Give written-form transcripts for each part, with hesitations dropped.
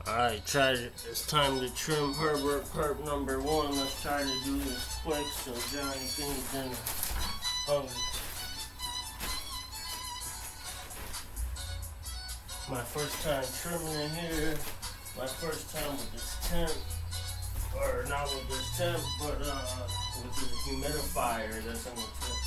Alright, it's time to trim Herbert Purp #1. Let's try to do this quick so Johnny can get dinner hungry. My first time trimming in here. My first time with this tent. Or not with this tent, but with the humidifier that's in the tent.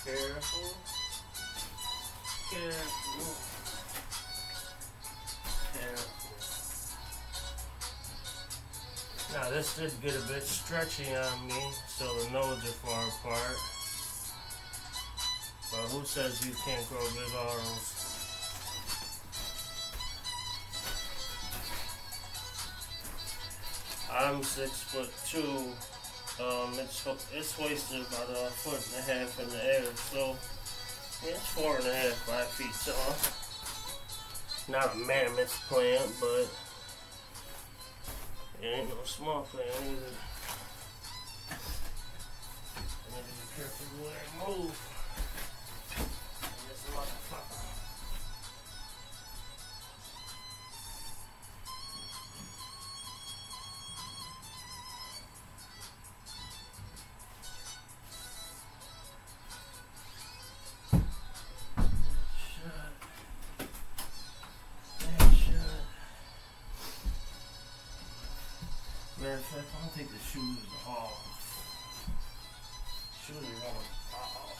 Careful. Now this did get a bit stretchy on me, so the nodes are far apart. But who says you can't grow big arms? I'm 6'2". It's wasted about a 1.5 feet in the air, so yeah, it's 4.5, 5 feet tall. Not a mammoth plant, but it ain't no small plant either. I need to be careful the way I move. This motherfucker. Matter of fact, I'm gonna take the shoes off. Shoes are going off.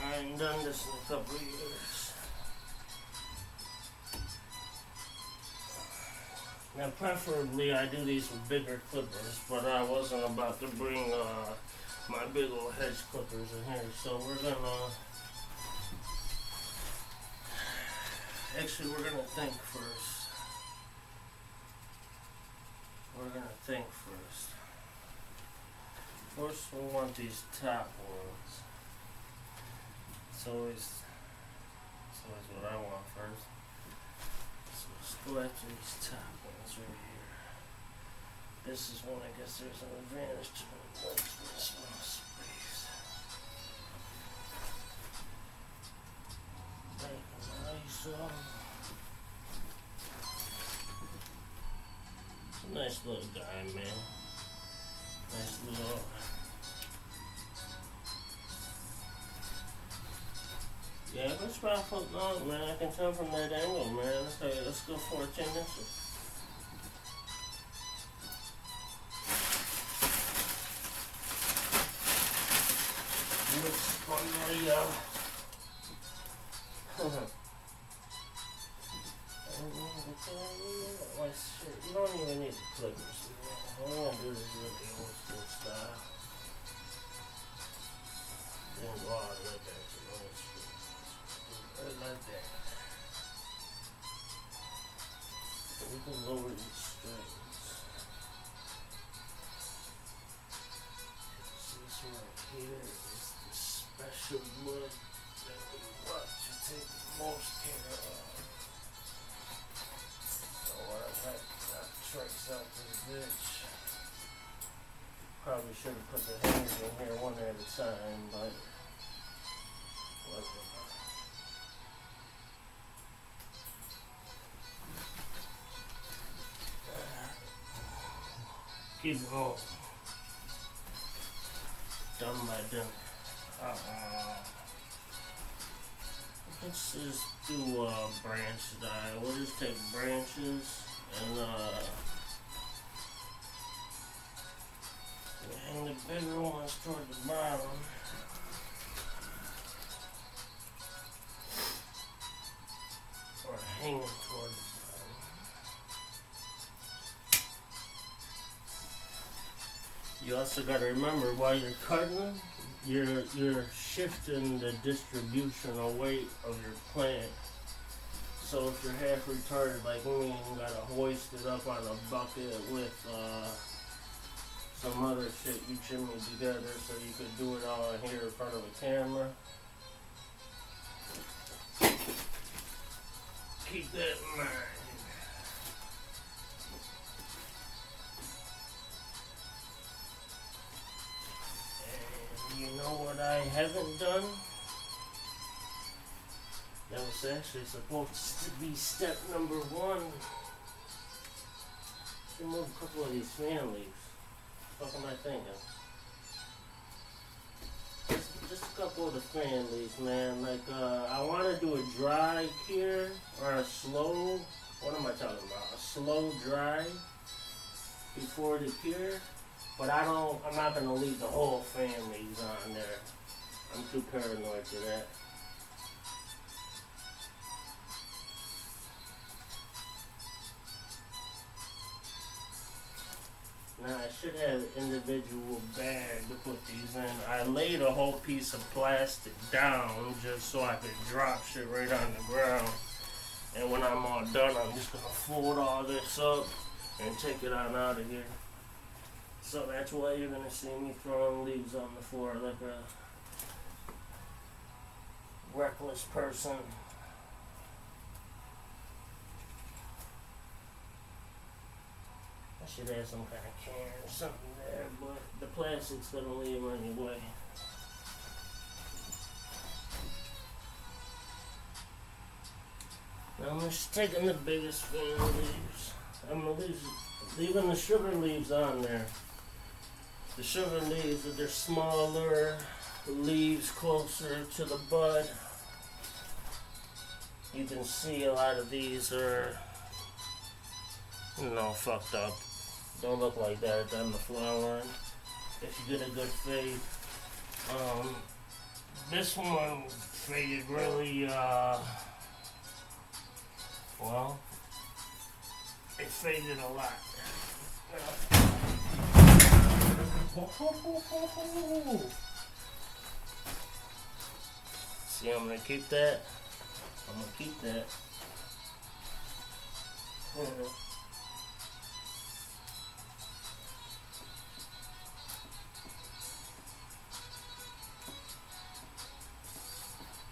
I ain't done this in a couple of years. Now, preferably, I do these with bigger clippers, but I wasn't about to bring my big old hedge clippers in here, so we're gonna think first. First we want these top ones. It's always what I want first. So let's go after these top ones right here. This is one, I guess there's an advantage to this one space. It's a nice little guy, man. Nice little. Yeah, that's about a foot long, man. I can tell from that angle, man. Let's go 14 inches. You don't even need the clippers. All I'm gonna do is really old school style. Then go all the way back to old school. Right like that. And we can lower these strings. This right here is the special mud that we want to take the most care of. Tracks out to the ditch. Probably should have put the hangers in here one at a time, but whatever. Keep going. Done by done. Let's just do branch dye. We'll just take branches and hang the bigger ones toward the bottom. Or hang them toward the bottom. You also got to remember while you're cutting, you're shifting the distribution or weight of your plant. So if you're half retarded like me, you gotta hoist it up on a bucket with some other shit you chimney together so you could do it all here in front of a camera. Keep that in mind. And you know what I haven't done? That was actually supposed to be step number 1. Remove a couple of these fan leaves. What am I thinking? Just a couple of the fan leaves, man. Like, I want to do a dry cure or a slow. What am I talking about? A slow dry before the cure. But I'm not gonna leave the whole fan leaves on there. I'm too paranoid for that. Now I should have an individual bag to put these in. I laid a whole piece of plastic down just so I could drop shit right on the ground. And when I'm all done, I'm just gonna fold all this up and take it on out of here. So that's why you're gonna see me throwing leaves on the floor like a reckless person. I should have some kind of can or something there, but the plastic's gonna leave anyway. Now I'm just taking the biggest fan leaves. I'm leaving the sugar leaves on there. The sugar leaves, they're smaller leaves closer to the bud. You can see a lot of these are, fucked up. Don't look like that on the flower line. If you get a good fade. This one faded really, it faded a lot. See, I'm gonna keep that.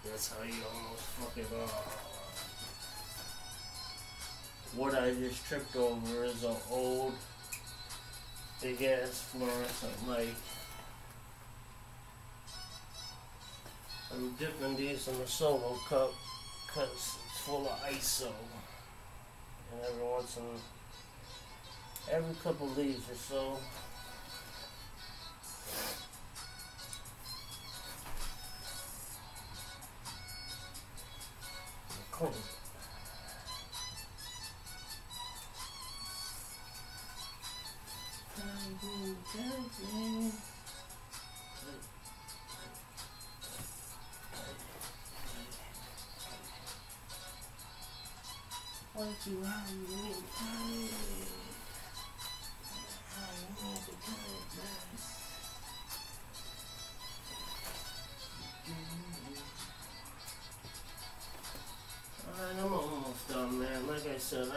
That's how you almost fuck it off. What I just tripped over is an old big ass fluorescent light. I'm dipping these in the solo cup because it's full of ISO. And every couple leaves or so, clean. Alright, I'm almost done, man. Like I said, I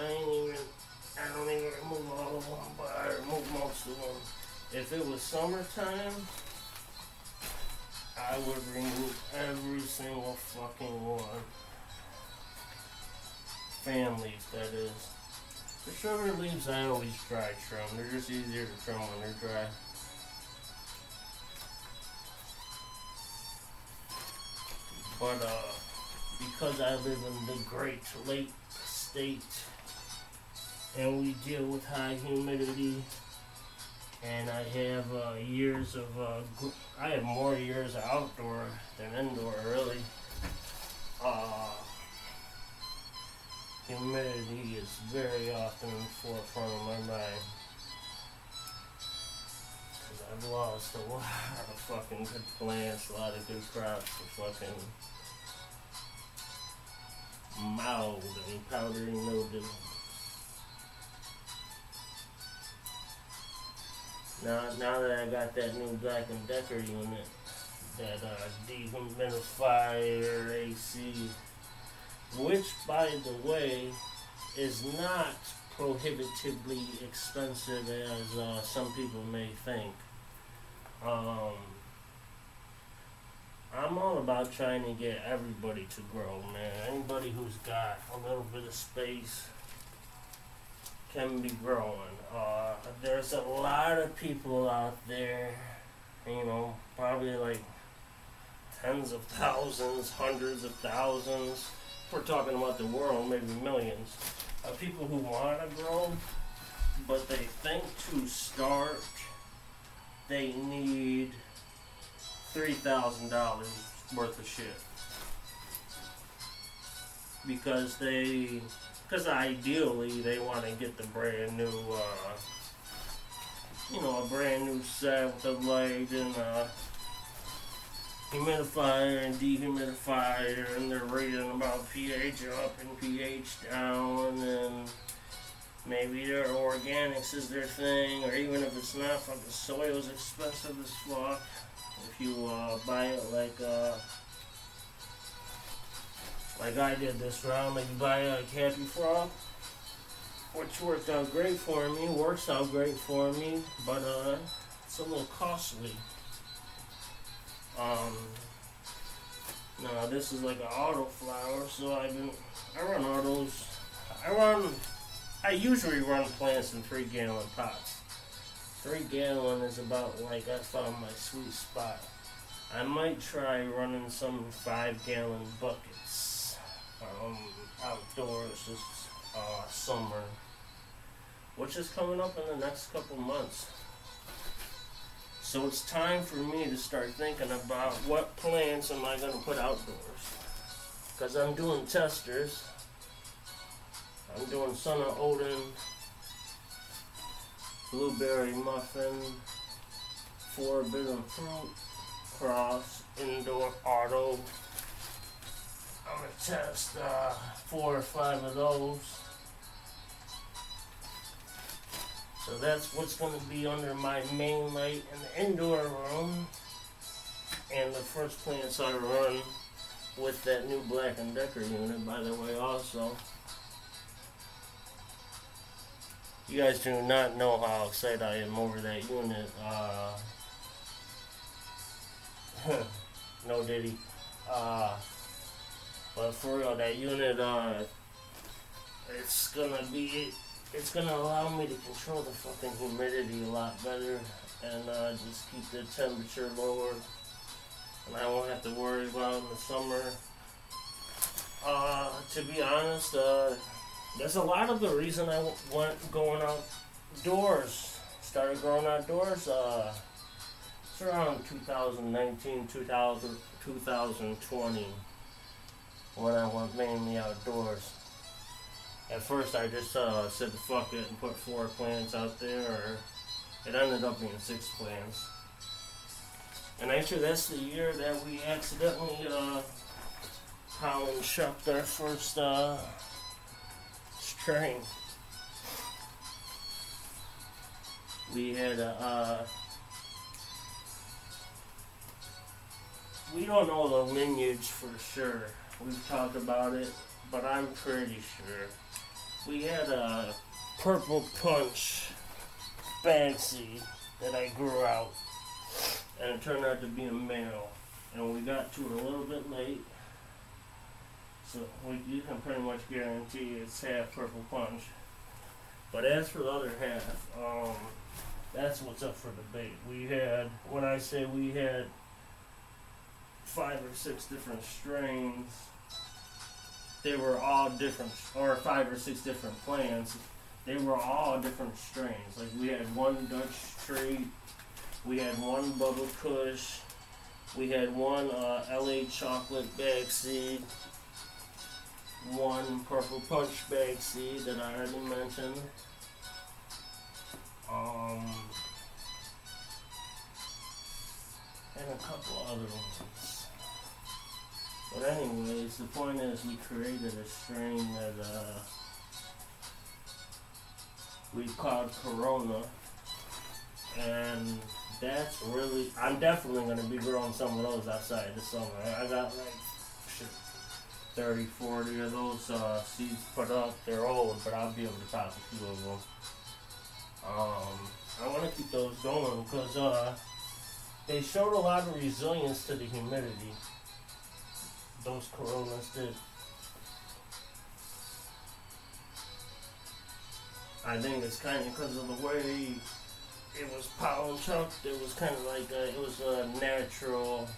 don't even remove all of them, but I remove most of them. If it was summertime, I would remove every single fucking one. Fan leaves, that is. The sugar leaves I always dry trim. They're just easier to trim when they're dry. But because I live in the Great Lake State and we deal with high humidity, And I have years of, I have more years of outdoor than indoor, really. Uh, Humidity is very often in the forefront of my mind. Because I've lost a lot of fucking good plants, a lot of good crops to fucking mild and powdery mildew. Now that I got that new Black & Decker unit, that dehumidifier AC, which, by the way, is not prohibitively expensive as some people may think. I'm all about trying to get everybody to grow, man. Anybody who's got a little bit of space can be growing. There's a lot of people out there, probably like tens of thousands, hundreds of thousands. We're talking about the world, maybe millions of people who want to grow, but they think to start they need $3,000 worth of shit because ideally they want to get the brand new, a brand new set with a light and a humidifier and dehumidifier, and they're reading about pH up and pH down, and maybe their organics is their thing, or even if it's not, fucking soil's expensive as fuck. If you buy it like I did this round, like you buy a Happy Frog, which worked out great for me, works out great for me, but it's a little costly. No, this is like an auto flower, so I usually run plants in 3-gallon pots. 3 gallon is about like I found my sweet spot. I might try running some 5-gallon buckets outdoors this summer, which is coming up in the next couple months. So it's time for me to start thinking about what plants am I going to put outdoors. Because I'm doing testers. I'm doing Son of Odin, Blueberry Muffin, Forbidden Fruit, Cross, Indoor Auto. I'm going to test 4 or 5 of those. So that's what's going to be under my main light in the indoor room. And the first plants I run with that new Black & Decker unit, by the way, also. You guys do not know how excited I am over that unit. No diddy. But for real, that unit, it's gonna allow me to control the fucking humidity a lot better and just keep the temperature lower. And I won't have to worry about it in the summer. To be honest, that's a lot of the reason I went going outdoors. Started growing outdoors. It's around 2019, 2020 when I went mainly outdoors. At first I just said fuck it and put 4 plants out there, or it ended up being 6 plants. And actually that's the year that we accidentally pollen shucked our first strain. We had we don't know the lineage for sure. We've talked about it, but I'm pretty sure. We had a Purple Punch Fancy that I grew out, and it turned out to be a male. And we got to it a little bit late, so you can pretty much guarantee it's half Purple Punch. But as for the other half, that's what's up for debate. When I say we had 5 or 6 different strains, they were all different, or 5 or 6 different plants. they were all different strains. Like we had one Dutch Treat, we had one Bubble Kush, we had one LA Chocolate Bag Seed, one Purple Punch Bag Seed that I already mentioned. And a couple other ones. But anyways, the point is we created a strain that we called Corona, and that's really, I'm definitely going to be growing some of those outside this summer. I got like 30, 40 of those seeds put up. They're old, but I'll be able to pop a few of them. I want to keep those going because they showed a lot of resilience to the humidity. Those Coronas did. I think it's kind of because of the way it was pollen chucked. It was kind of like it was a natural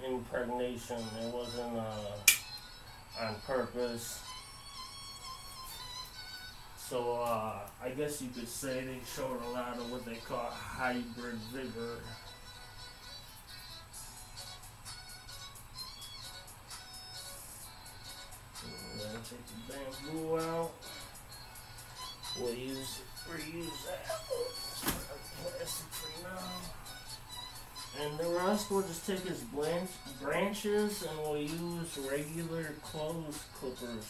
impregnation. It wasn't on purpose. So I guess you could say they showed a lot of what they call hybrid vigor. Then take the bamboo out. We'll reuse that. Let's put up plastic for now. And the rest we'll just take as branches and we'll use regular clothes clippers.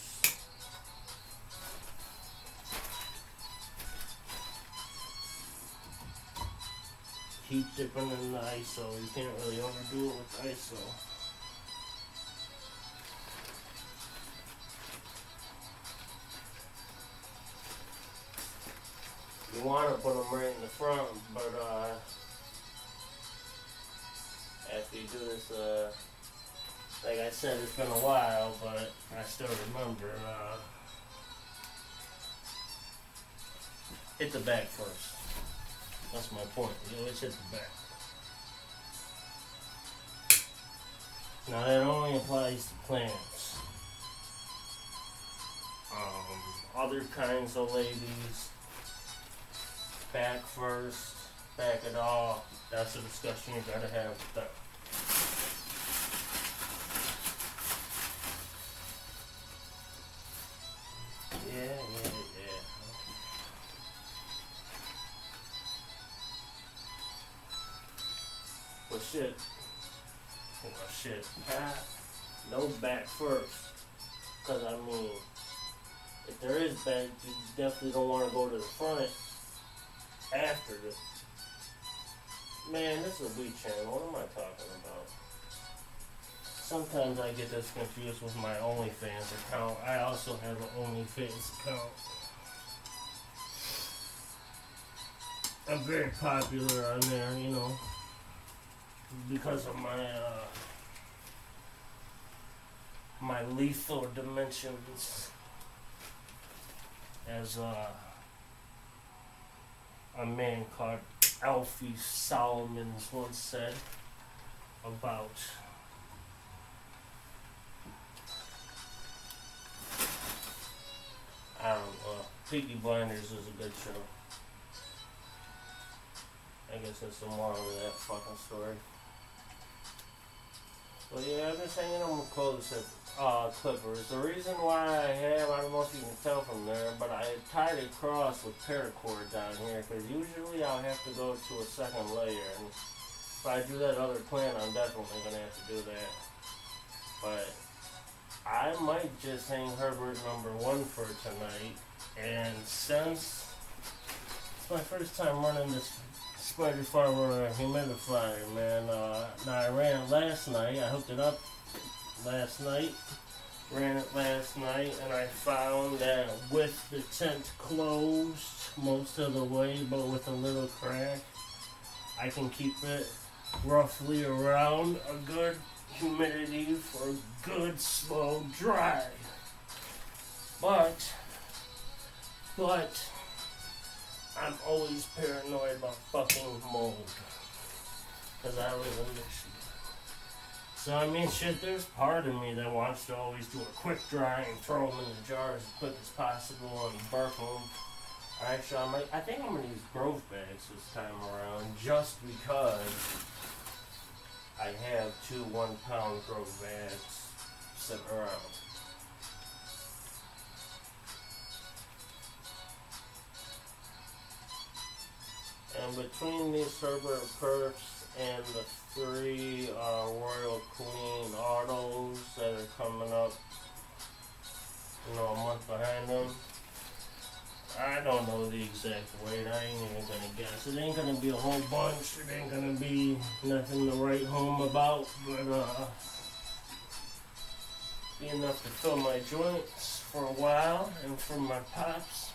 Keep dipping in the ISO. You can't really overdo it with ISO. You want to put them right in the front, but after you do this, like I said, it's been a while, but I still remember. Hit the back first. That's my point. You always hit the back. Now that only applies to plants. Other kinds of ladies, back first, back it all. That's a discussion you gotta have with them. Yeah. Well, shit. No back first. Because, I mean, if there is back, you definitely don't want to go to the front after the... Man, this is a weed channel. What am I talking about? Sometimes I get this confused with my OnlyFans account. I also have an OnlyFans account. I'm very popular on there, you know, because of my lethal dimensions, as a man called Alfie Solomons once said about Peaky Blinders is a good show. I guess that's the moral of that fucking story. But yeah, I've been hanging on my clothes clippers. The reason why I don't know if you can tell from there, but I tied it across with paracord down here, because usually I'll have to go to a second layer, and if I do that other plant, I'm definitely going to have to do that. But I might just hang Herbert #1 for tonight, and since it's my first time running this Spider Farmer humidifier, man. Now I ran it last night. I hooked it up last night. Ran it last night, and I found that with the tent closed most of the way, but with a little crack, I can keep it roughly around a good humidity for a good slow dry. But I'm always paranoid about fucking mold, because I live in Michigan. So I mean, shit, there's part of me that wants to always do a quick dry and throw them in the jar as quick as possible and burp them. Actually, I think I'm gonna use Grove bags this time around just because I have 2 1-pound Grove bags sitting around. And between these Herbert Purps and the 3 Royal Queen Autos that are coming up, a month behind them, I don't know the exact weight. I ain't even gonna guess. It ain't gonna be a whole bunch. It ain't gonna be nothing to write home about, but be enough to fill my joints for a while and for my pops.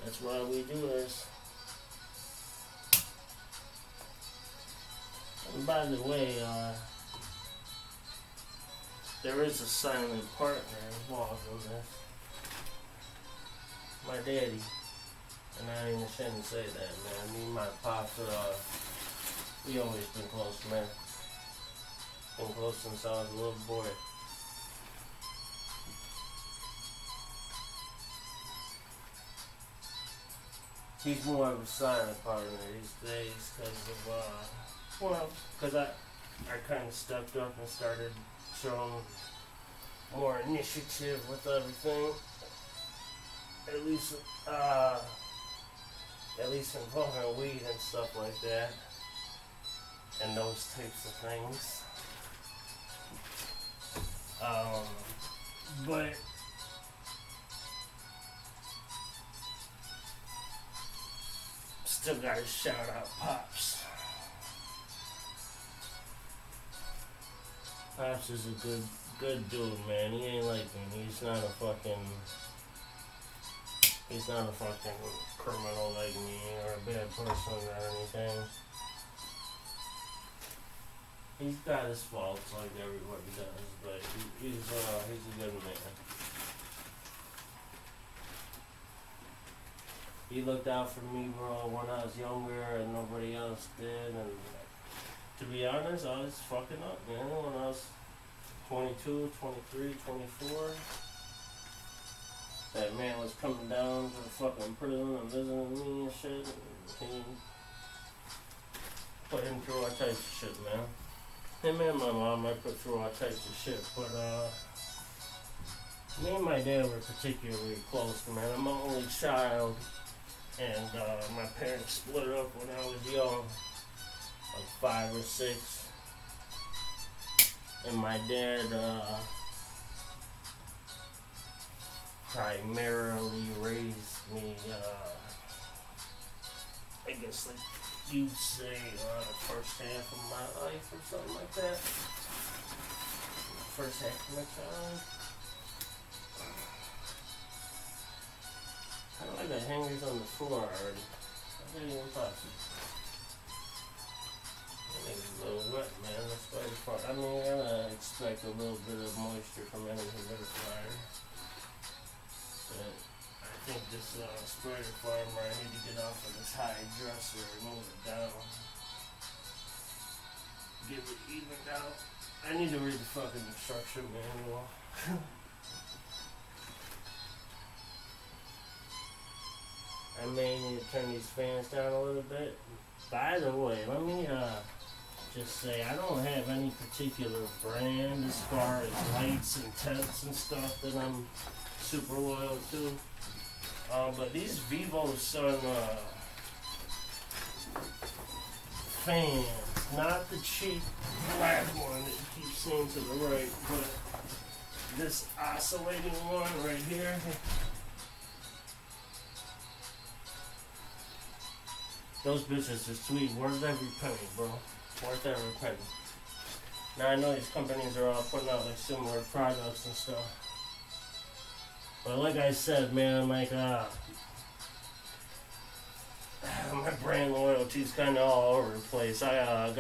That's why we do this. And by the way, there is a silent partner involved in this. My daddy. And I ain't ashamed to say that, man. Me and my pops, we always been close, man. Been close since I was a little boy. He's more of a silent partner these days because I kind of stepped up and started showing more initiative with everything. At least involving weed and stuff like that, and those types of things. But still gotta shout out Pops. Pops is a good dude, man. He ain't like me. He's not a fucking criminal like me or a bad person or anything. He's got his faults like everybody does, but he's a good man. He looked out for me, bro, when I was younger and nobody else did. And to be honest, I was fucking up, man. When I was 22, 23, 24, that man was coming down to the fucking prison and visiting me and shit. And he put him through all types of shit, man. Him and my mom, I put through all types of shit, but me and my dad were particularly close, man. I'm my only child, and my parents split up when I was young, like 5 or 6. And my dad primarily raised me, I guess like you'd say, the first half of my life or something like that. First half of my childhood. I don't like the hangers on the floor already. That's not even possible. That nigga's a little wet, man. That's why the fuck. I mean, I gotta expect a little bit of moisture from any humidifier. But I think this spider farmer, I need to get off of this high dresser and move it down. Get it evened out. I need to read the fucking instruction manual. I may need to turn these fans down a little bit. By the way, let me just say I don't have any particular brand as far as lights and tents and stuff that I'm super loyal to. But these Vivo Sun fans, not the cheap black one that you keep seeing to the right, but this oscillating one right here. Those bitches are sweet. Worth every penny, bro. Worth every penny. Now I know these companies are all putting out like similar products and stuff. But like I said, man, like my brand loyalty is kind of all over the place. I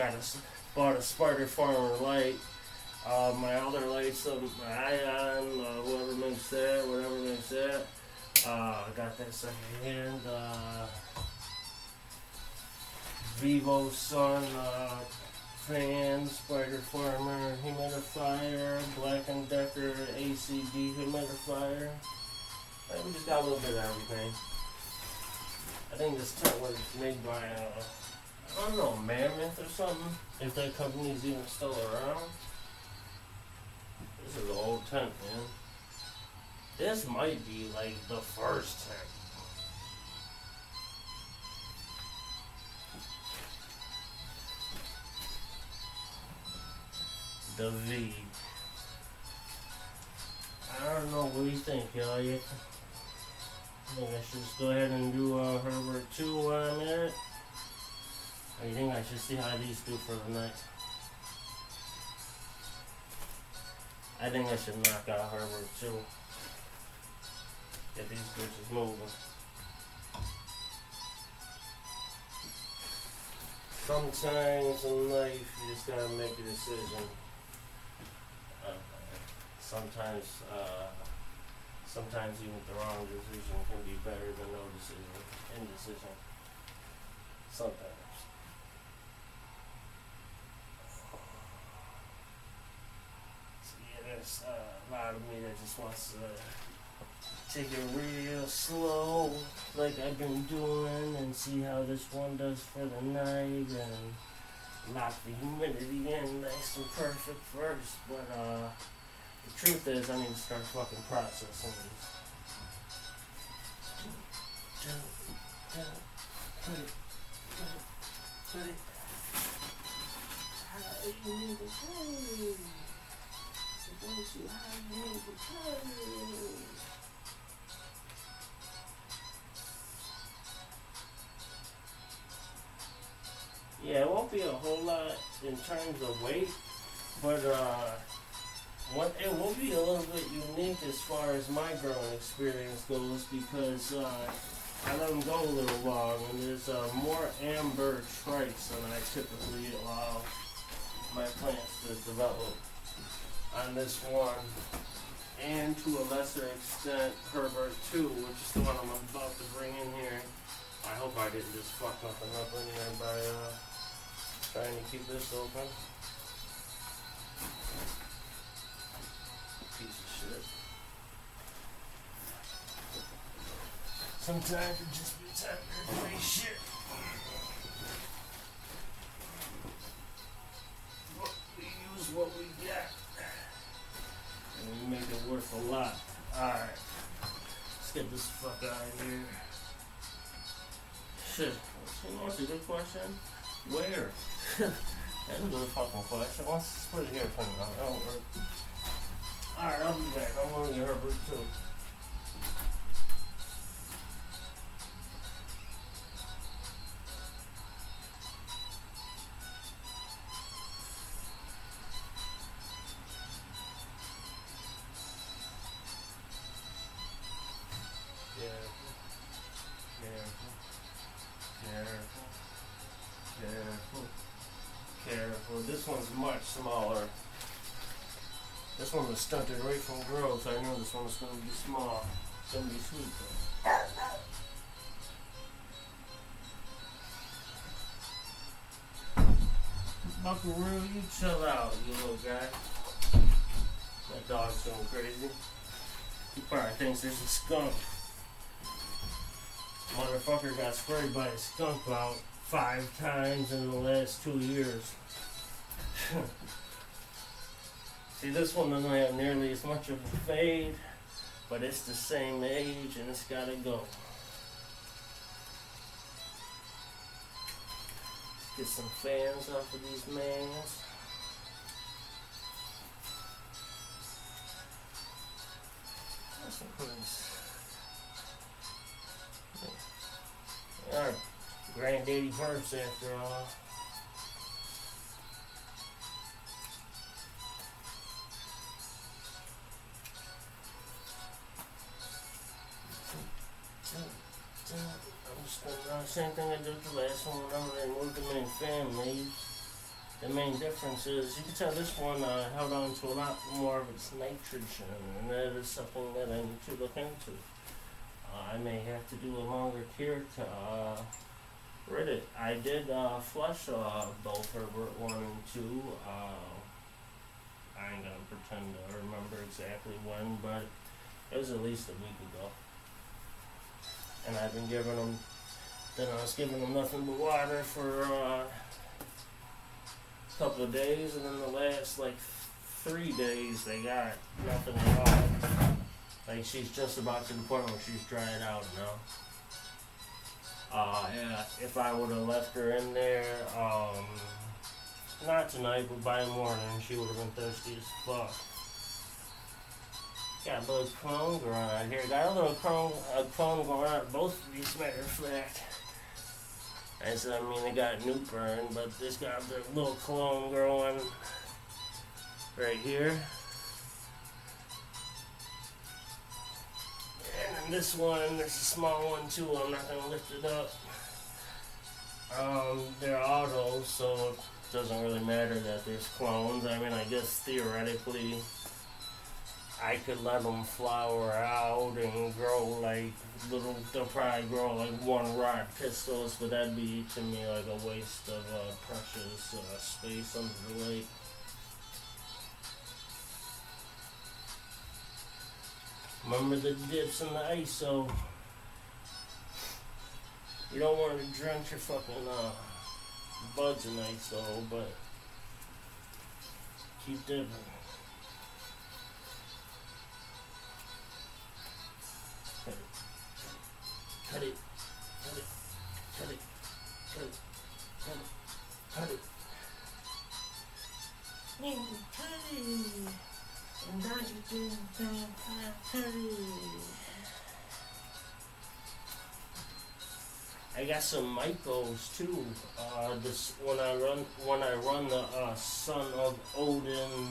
bought a Spider Farmer light. My other lights, my Ion, whatever makes that. I got that second hand. Vivo Sun fan, Spider Farmer humidifier, Black & Decker AC dehumidifier. We just got a little bit of everything. I think this tent was made by, I don't know, Mammoth or something, if that company's even still around. This is an old tent, man. This might be like the first tent. The V. I don't know, what do you think, y'all? You think I should just go ahead and do Herbert 2 while I'm at it? Or you think I should see how these do for the night? I think I should knock out Herbert 2. Get these bitches moving. Sometimes in life you just gotta make a decision. Sometimes even the wrong decision can be better than no decision. Indecision. Sometimes. So yeah, there's a lot of me that just wants to take it real slow, like I've been doing, and see how this one does for the night, and lock the humidity in nice and perfect first. But the truth is, I need to start fucking processing these. Put it. How you need to play? So don't you how you need to play? Yeah, it won't be a whole lot in terms of weight, but it will be a little bit unique as far as my growing experience goes, because I let them go a little long, and there's more amber trites than I typically allow my plants to develop on this one, and to a lesser extent Herbert 2, which is the one I'm about to bring in here. I hope I didn't just fuck nothing up in here by trying to keep this open. Piece of shit. Sometimes it just be time to play shit. We use what we got, and we make it worth a lot. Alright, let's get this fuck out of here. Shit, that's a good question. Where? That's a good fucking question. Let's put it here for now. That'll work. Alright, I'll be back. I'm gonna get Herbert too. Careful. This one's much smaller. This one was stunted right from growth. I knew this one was going to be small. It's going to be sweet though. Buckaroo, you chill out, you little guy. That dog's going crazy. He probably thinks there's a skunk. Motherfucker got sprayed by a skunk about 5 times in the last 2 years. See, this one doesn't have nearly as much of a fade, but it's the same age and it's gotta go. Let's get some fans off of these mans. That's nice. Alright, granddaddy Purps after all. I'm just gonna do the same thing I did with the last one. I'm gonna remove the main fan leaves. The main difference is, you can tell this one held on to a lot more of its nitrogen, and that is something that I need to look into. I may have to do a longer care to Reddit. I did flush both Herbert 1 and 2. I ain't gonna pretend to remember exactly when, but it was at least a week ago. And I've been giving them, then I was giving them nothing but water for a couple of days, and then the last like 3 days they got nothing at all. Like she's just about to the point where she's dried out now. Yeah, if I would have left her in there, not tonight, but by the morning, she would have been thirsty as fuck. Got a little clone growing out here. Got a little clone going on both of these, matter of fact. I mean, they got new burn, but this got the little clone growing right here. And this one, there's a small one too. I'm not gonna lift it up. They're autos, so it doesn't really matter that there's clones. I mean, I guess theoretically, I could let them flower out and grow like little. They'll probably grow like one rod pistils, but that'd be to me like a waste of precious space under the lake. Remember the dips in the ISO. You don't want to drench your fucking buds in ISO, but keep dipping. Cut it. Cut it. Cut it. Cut it. Cut it. Cut it. Cut it. And now you do cut it. I got some Mycos too. This when I run the Son of Odin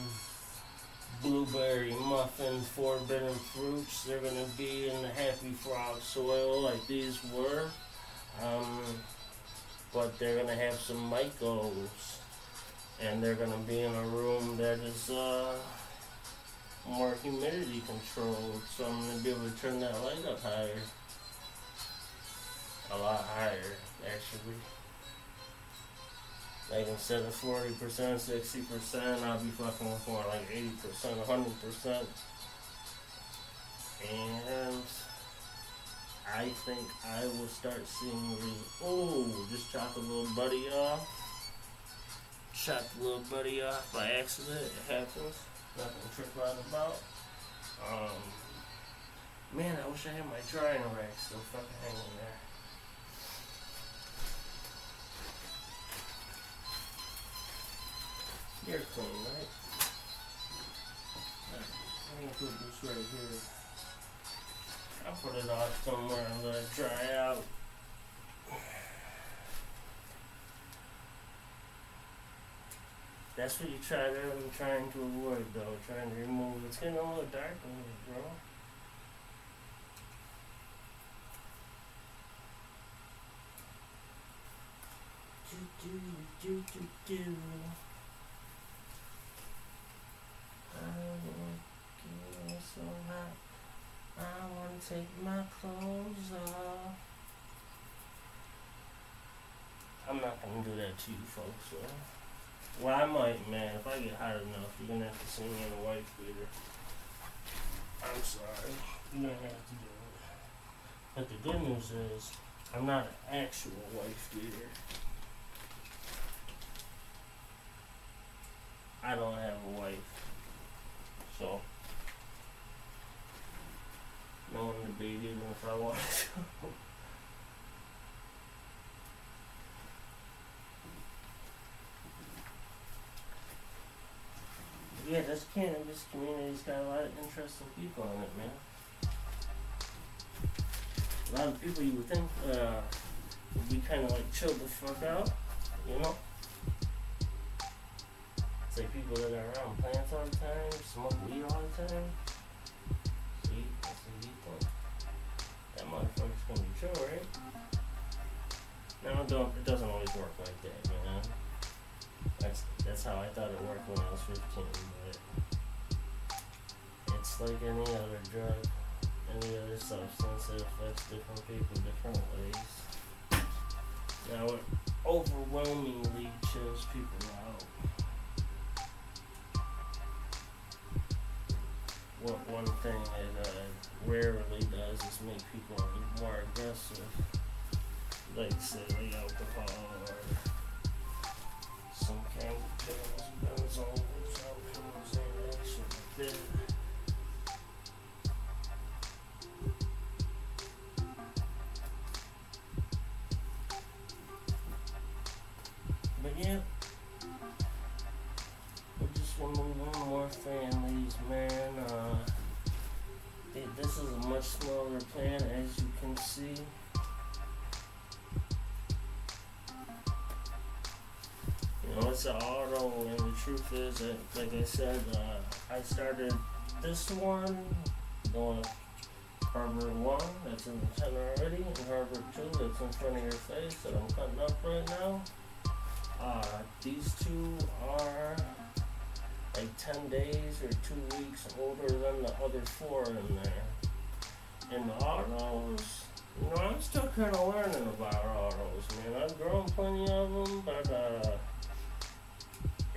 blueberry muffin forbidden fruits, they're gonna be in the Happy Frog soil like these were, but they're gonna have some Mycos, and they're gonna be in a room that is more humidity controlled, so I'm gonna be able to turn that light up higher. A lot higher, actually. Like instead of 40%, 60%, I'll be fucking with more like 80%, 100%. And I think I will start seeing just chop a little buddy off. Chop the little buddy off by accident, it happens. Nothing to trip out about. Man, I wish I had my drying rack still fucking hanging there. You're clean, right? Let me put this right here. I'll put it off somewhere and let it dry out. That's what you I'm trying to avoid though, trying to remove. It's getting a little dark in here, bro. Do. So hot. I want to take my clothes off. I'm not going to do that to you folks, so. Well, I might, man. If I get hot enough, you're going to have to see me in a wife beater. I'm sorry. You're going to have to do it. But the good news is, I'm not an actual wife beater. I don't have a wife. So, no one to beat even if I wanted to. Yeah, this cannabis community's got a lot of interesting people in it, man. A lot of people you would think would be kind of like chill the fuck out, you know? It's like people that are around plants all the time, smoke weed all the time. See, that's what you think. That motherfucker's gonna be chill, right? No, it doesn't always work like that, you know? That's how I thought it worked when I was 15, but it's like any other drug, any other substance, it affects different people different ways. Now it overwhelmingly chills people out. What one thing it rarely does is make people more aggressive, like say like alcohol or some kind of pills, benzos, alcohols, and that shit like that. But yeah, we just want to move on more families, man. This is a much smaller plan, as you can see. You know, it's an auto, and the truth is that, like I said, I started this one, the Herbert 1, that's in the center already, and Herbert 2, that's in front of your face, that I'm cutting up right now. These two are like 10 days or 2 weeks older than the other 4 in there. And the autos, you know, I'm still kind of learning about autos, man. I've grown plenty of them, but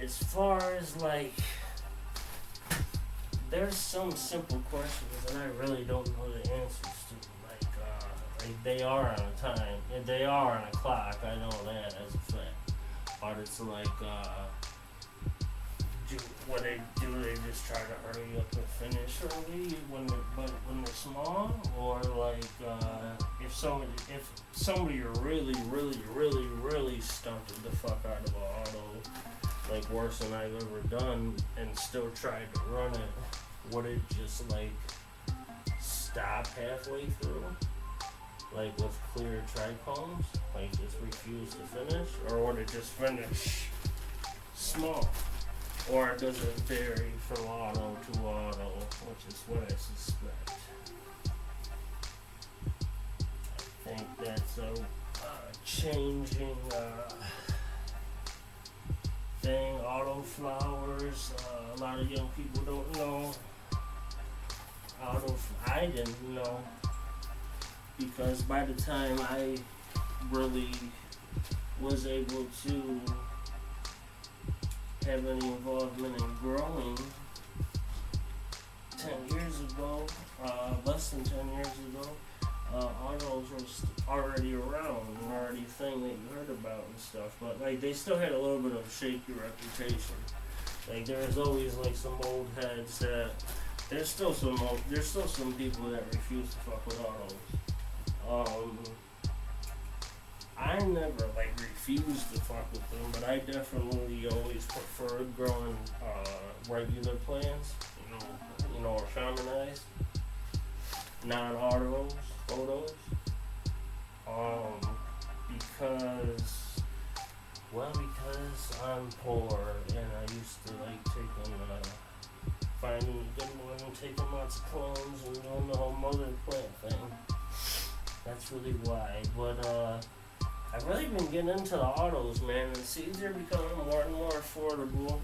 as far as like, there's some simple questions that I really don't know the answers to. Like they are on a time, and they are on a clock. I know that as a fact. But it's like, what they do, they just try to hurry up and finish early when they're small, or like if somebody really stunted the fuck out of an auto, like worse than I've ever done, and still tried to run it, would it just like stop halfway through? Like with clear trichomes, like just refuse to finish, or would it just finish small? Or does it vary from auto to auto, which is what I suspect. I think that's a changing thing. Auto flowers, a lot of young people don't know. I didn't know. Because by the time I really was able to have any involvement in growing 10 years ago, less than 10 years ago, autos were already around and already a thing that you heard about and stuff. But like they still had a little bit of a shaky reputation. Like there was always like some old heads that there's still some people that refuse to fuck with autos. I never like refused to fuck with them, but I definitely always preferred growing regular plants, you know, or shamanized, non-autos, photos, because I'm poor and I used to like taking finding a good one and taking lots of clones and doing the whole mother plant thing. That's really why. But I've really been getting into the autos, man. The seeds are becoming more and more affordable.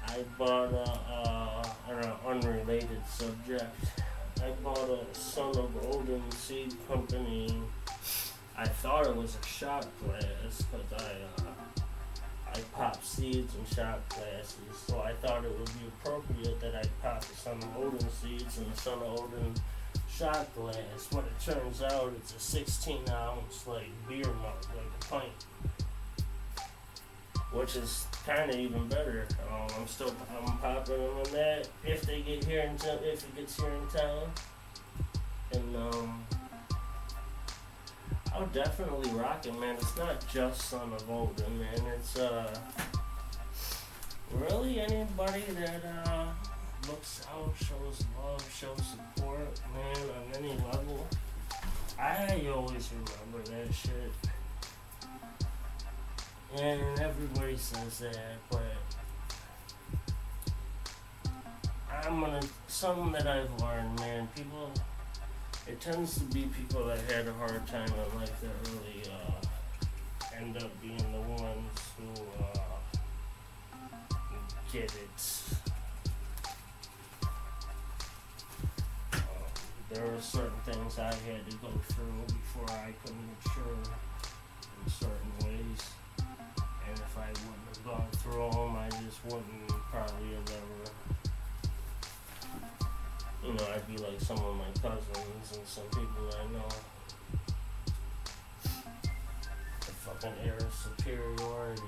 I bought on an unrelated subject, I bought a Son of Odin seed company. I thought it was a shot glass, because I pop seeds in shot glasses, so I thought it would be appropriate that I pop the Son of Odin seeds in the Son of Odin shot glass. But it turns out it's a 16-ounce like beer mug, like a pint, which is kind of even better. I'm popping them in that if they get here in town, if it gets here in town, and I'll definitely rock it, man. It's not just Son of Odin, man. It's really anybody that looks out, shows love, shows support, man, on any level. I always remember that shit. And everybody says that, but something that I've learned, man, it tends to be people that had a hard time in life that really end up being the ones who get it. there were certain things I had to go through before I could mature in certain ways. And if I wouldn't have gone through them, I just wouldn't probably have ever, I'd be like some of my cousins and some people I know. The fucking air of superiority.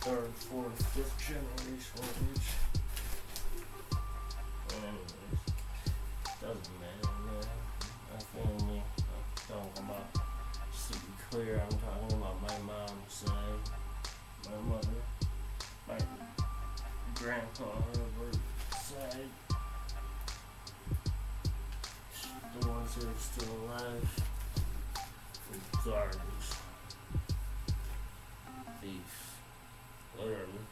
Third, fourth, fifth generation bitch. Anyways, doesn't matter, man. My family, I'm talking about, just to be clear, I'm talking about my mom's side, my mother, my grandpa Herbert side, the ones that are still alive, garbage, thieves. Literally.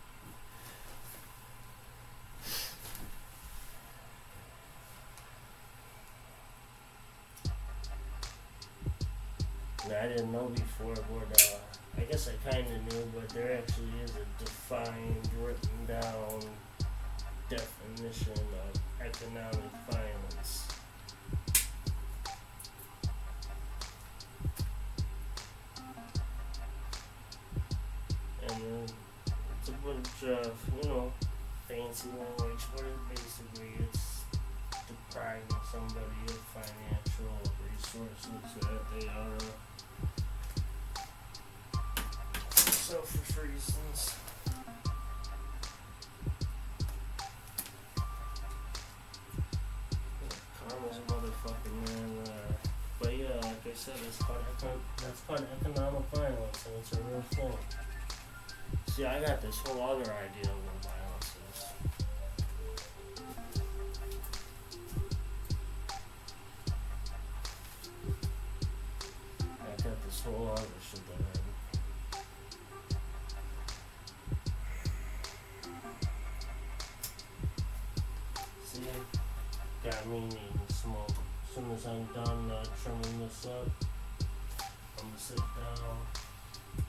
Now, I didn't know before, but I guess I kind of knew, but there actually is a defined, written down definition of economic violence. And it's a bunch of, fancy language, but basically it's depriving somebody of financial resources that they are selfish reasons. Karma's a motherfucking man. But yeah, like I said, that's called economic violence, and it's a real thing. See, I got this whole other idea of what violence is. I got this whole other shit that See, got me needing smoke. As soon as I'm done trimming this up, I'm gonna sit down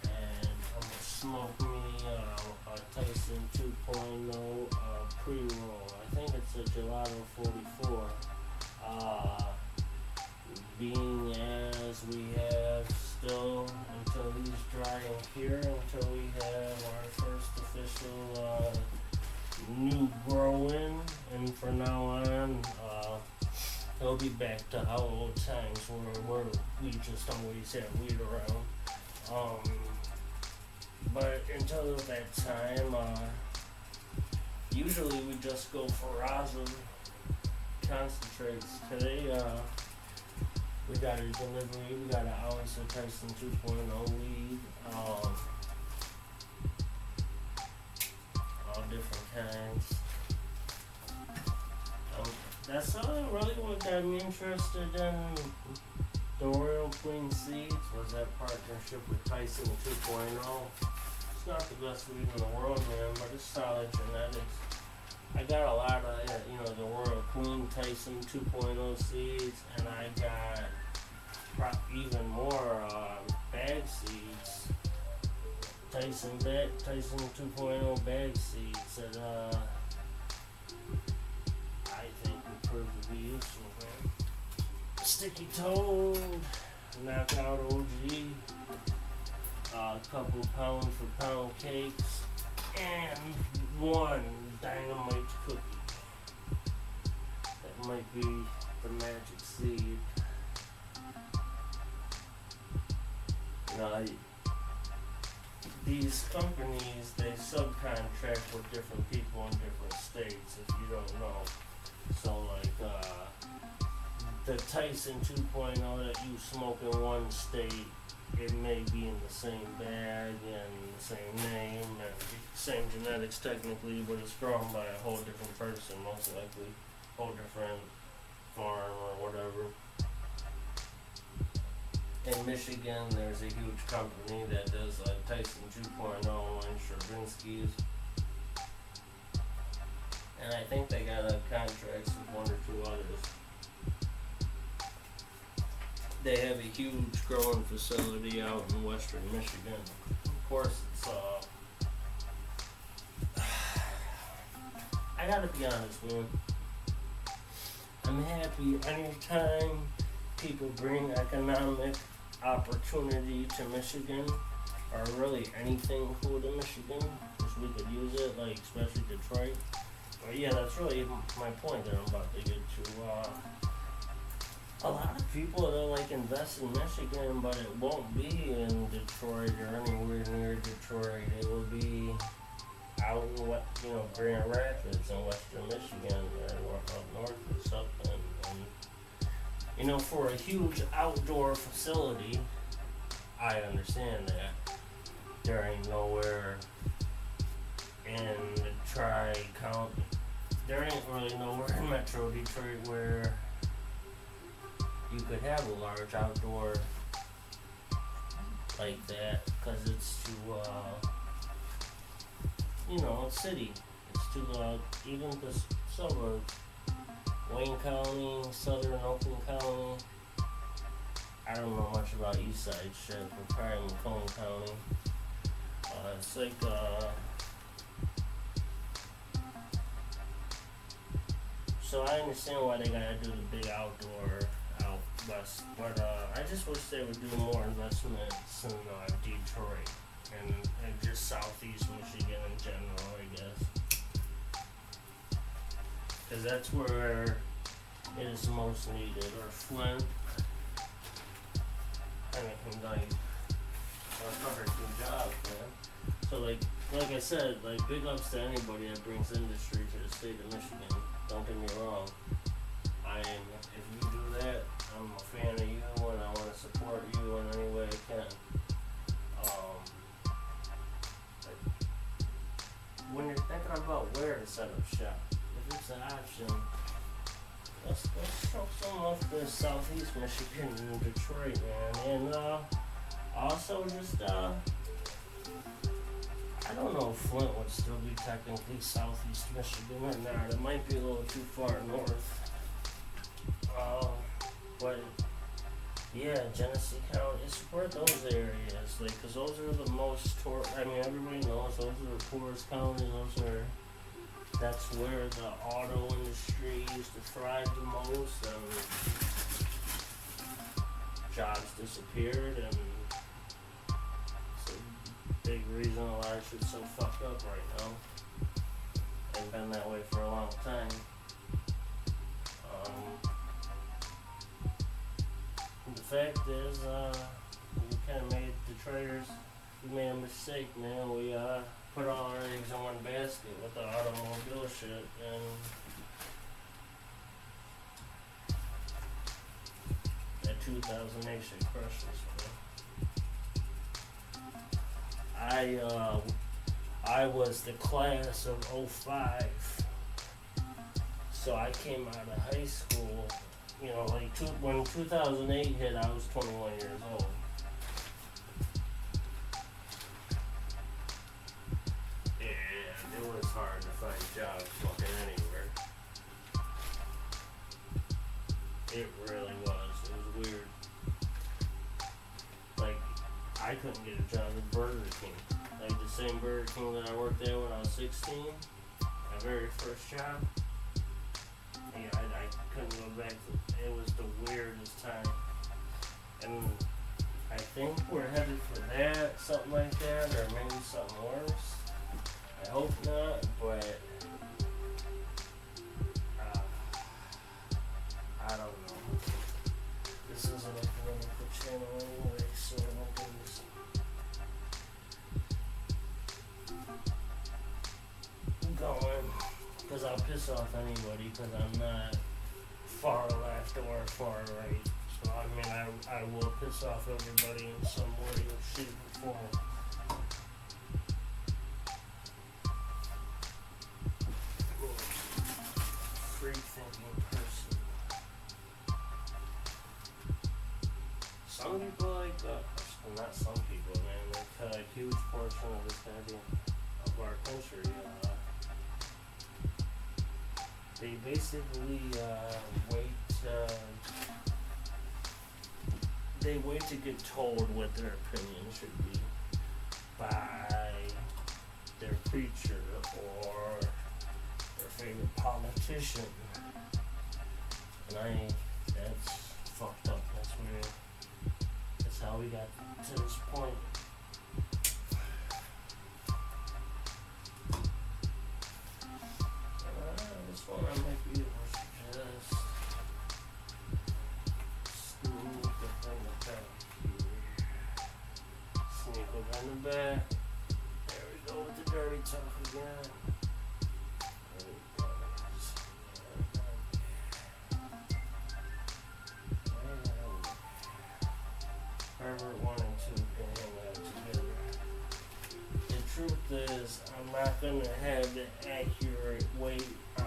and I'm gonna smoke me a Tyson 2.0 pre-roll. I think it's a Gelato 44. Being as we have still until he's drying here, until we have our first official new growing, and from now on, it'll be back to our old times where we just always had weed around. But until that time, usually we just go for rosin concentrates. Today, we got a delivery. We got an ounce of Tyson 2.0 weed. All different kinds. That's really what got me interested in the Royal Queen Seeds, was that partnership with Tyson 2.0. It's not the best weed in the world, man, but it's solid genetics. I got a lot of, the Royal Queen Tyson 2.0 seeds, and I got even more bag seeds. Tyson 2.0 bag seeds that I think would prove to be useful, man. Sticky Toad, Knockout OG, a couple pound for pound cakes, and one dynamite cookie. That might be the magic seed. These companies, they subcontract with different people in different states, if you don't know. So the Tyson 2.0 that you smoke in one state, it may be in the same bag and the same name and same genetics technically, but it's grown by a whole different person, most likely, whole different farm or whatever. In Michigan, there's a huge company that does Tyson 2.0 and Stravinsky's. And I think they got contracts they have a huge growing facility out in western Michigan. Of course, it's I gotta be honest, man. I'm happy anytime people bring economic opportunity to Michigan, or really anything cool to Michigan, because we could use it, like especially Detroit. But yeah, that's really my point that I'm about to get to. A lot of people that like invest in Michigan, but it won't be in Detroit or anywhere near Detroit. It will be out in what Grand Rapids in western Michigan or up north or something. And for a huge outdoor facility, I understand that there ain't nowhere in the tri-county. There ain't really nowhere in Metro Detroit where you could have a large outdoor like that, because it's too, it's city. It's too, even the suburbs. Wayne County, Southern Oakland County. I don't know much about East Side shit, but probably Macomb County. It's like, so I understand why they gotta do the big outdoor out west, but I just wish they would do more investments in Detroit and just southeast Michigan in general, I guess. Because that's where it is most needed, or Flint. Anything like a good job, man. So like I said, big ups to anybody that brings industry to the state of Michigan. Don't get me wrong. If you do that, I'm a fan of you and I want to support you in any way I can. When you're thinking about where to set up shop, if it's an option, let's show some love to southeast Michigan and Detroit, man. And also just I don't know if Flint would still be technically southeast Michigan or not. It might be a little too far north. But yeah, Genesee County, support those areas, because those are the most everybody knows those are the poorest counties. That's where the auto industry used to thrive the most, and jobs disappeared, and it's a big reason a lot of shit's so fucked up right now, and been that way for a long time. The fact is, we kind of made Detroiters, we made a mistake, man. We put all our eggs in one basket with the automobile shit, and that 2008 shit crushed us, man. I was the class of '05, so I came out of high school. When 2008 hit, I was 21 years old. And it was hard to find jobs fucking anywhere. It really was. It was weird. I couldn't get a job at Burger King. The same Burger King that I worked at when I was 16. My very first job. I couldn't go back. It was the weirdest time. And I think we're headed for that, something like that, or maybe something worse. I hope not, but I don't know. This isn't a political channel anyway, so I don't do this. I'm going, because I'll piss off anybody, because I'm not far left or far right. So I will piss off everybody in some way or shape or form. Free thinking person. Some people not some people, man, a huge portion of this of our country, they basically wait they wait to get told what their opinion should be by their preacher or their favorite politician. And that's fucked up. That's weird. That's how we got to this point. This one I might be able to just sneak up in the back here. Sneak up in the back. There we go with the dirty talk again. Herbert 1 and 2 can hang out together. The truth is, I'm not going to have the accurate weight on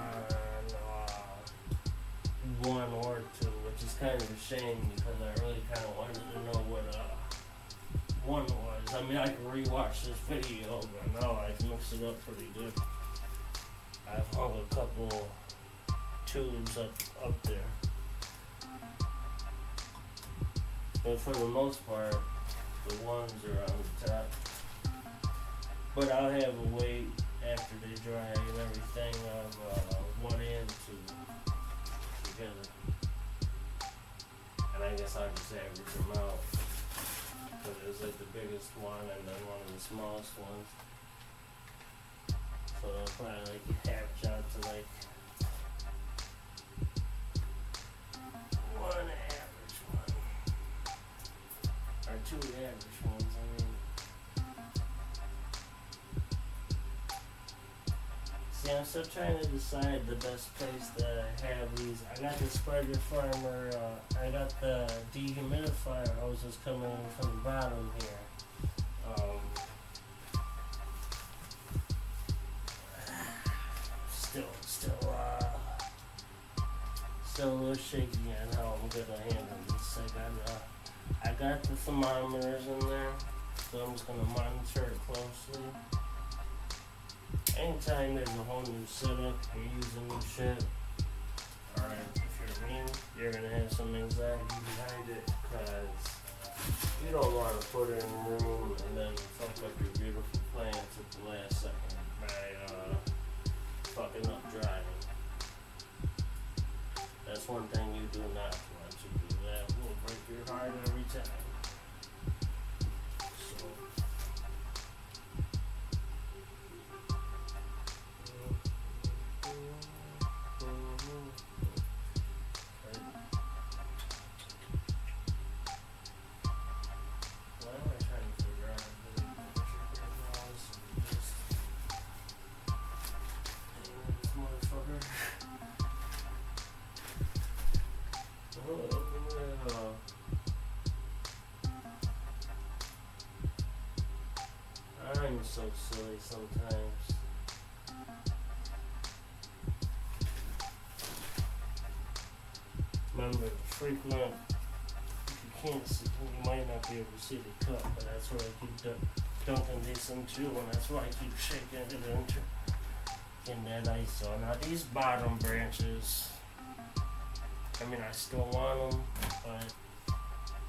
1 or 2, which is kind of a shame because I really kind of wanted to know what 1 was. I mean, I can rewatch this video, but now I've mixed it up pretty good. I've hung a couple tubes up there. But for the most part, the 1s are on the top. But I'll have a weight after they dry and everything of 1 and 2 together. And I guess I'll just average them out. Because it's like the biggest one and then one of the smallest ones. So they'll probably like hatch out to like 1 average one. Or 2 average ones, I mean. See, I'm still trying to decide the best place to have these. I got the Spider Farmer, I got the dehumidifier hoses coming in from the bottom here. Still a little shaky on how I'm gonna handle this. I got the thermometers in there, so I'm just gonna monitor it closely. Anytime there's a whole new setup, you're using new shit, alright, if you're me, you're gonna have some anxiety behind it, cause you don't want to put it in a room and then fuck up your beautiful plants at the last second by fucking up driving. That's one thing you do not want to do. That will break your heart every time. So, why am I trying to figure out the this motherfucker? I'm so silly sometimes. Remember, frequent, if you can't see, you might not be able to see the cup, but that's where I keep dunking this into, and that's why I keep shaking it into getting that ice on. Now these bottom branches, I mean, I still want them, but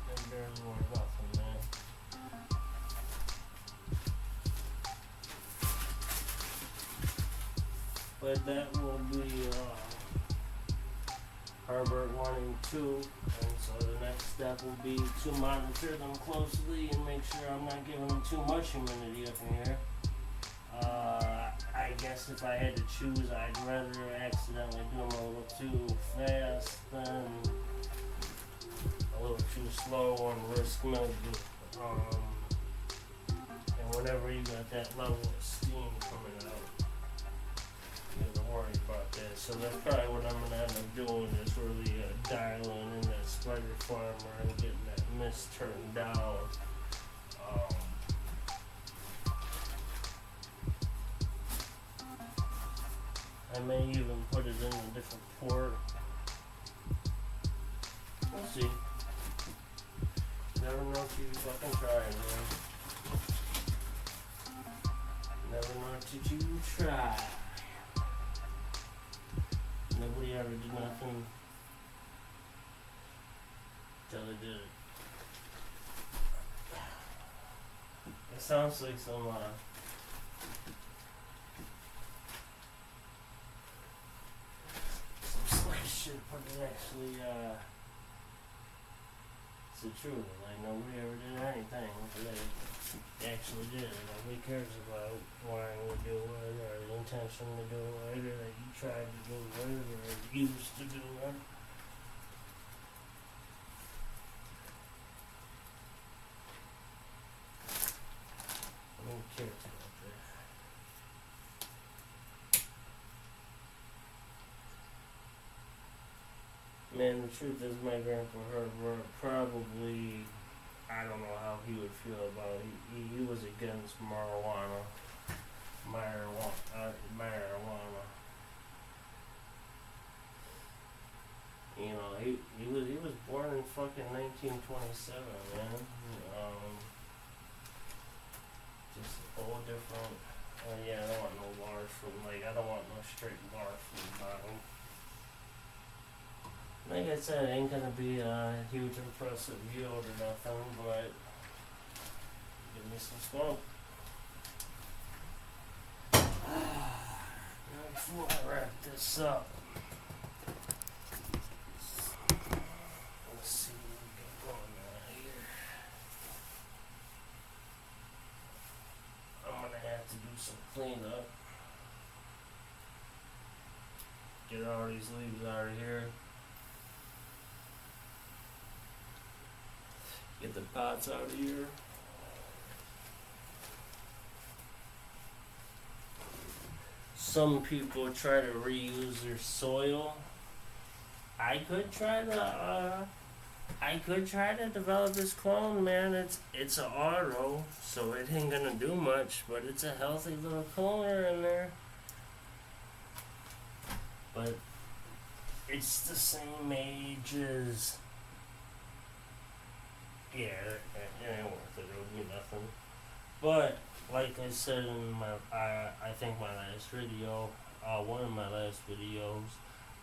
they're barely worth nothing, man. But that will be Herbert 1 and 2, and so the next step will be to monitor them closely and make sure I'm not giving them too much humidity up in here. I guess if I had to choose, I'd rather accidentally do them a little too fast than a little too slow and risk mildew. And whenever you got that level of steam coming out, you have to worry about that. So that's probably what I'm going to end up doing, is really dialing in that Spider Farmer and getting that mist turned down. I may even put it in a different port. We'll see. Never know till you fucking try, man. Never know till you try. Nobody ever did nothing till they did it. It sounds like some slick shit, but it actually it's the truth. Like nobody ever did anything. They actually did it. Nobody cares about why we do it or the intention to do it or that you tried to do it or used to do it. Nobody cares about that. Man, the truth is my grandpa Herbert probably, I don't know how he would feel about it. He was against marijuana. You know, he was born in fucking 1927, man. Just a whole different. Yeah, I don't want no bars from I don't want no straight bars from the bottom. Like I said, it ain't gonna be a huge impressive yield or nothing, but give me some smoke. Now before I wrap this up, let's see what we got going on here. I'm gonna have to do some cleanup. Get all these leaves out of here. Get the pots out of here. Some people try to reuse their soil. I could try to develop this clone, man. It's an auto, so it ain't gonna do much, but it's a healthy little cloner in there. But it's the same age as. Yeah, it ain't worth it. It would be nothing. But like I said in I think my last video, one of my last videos,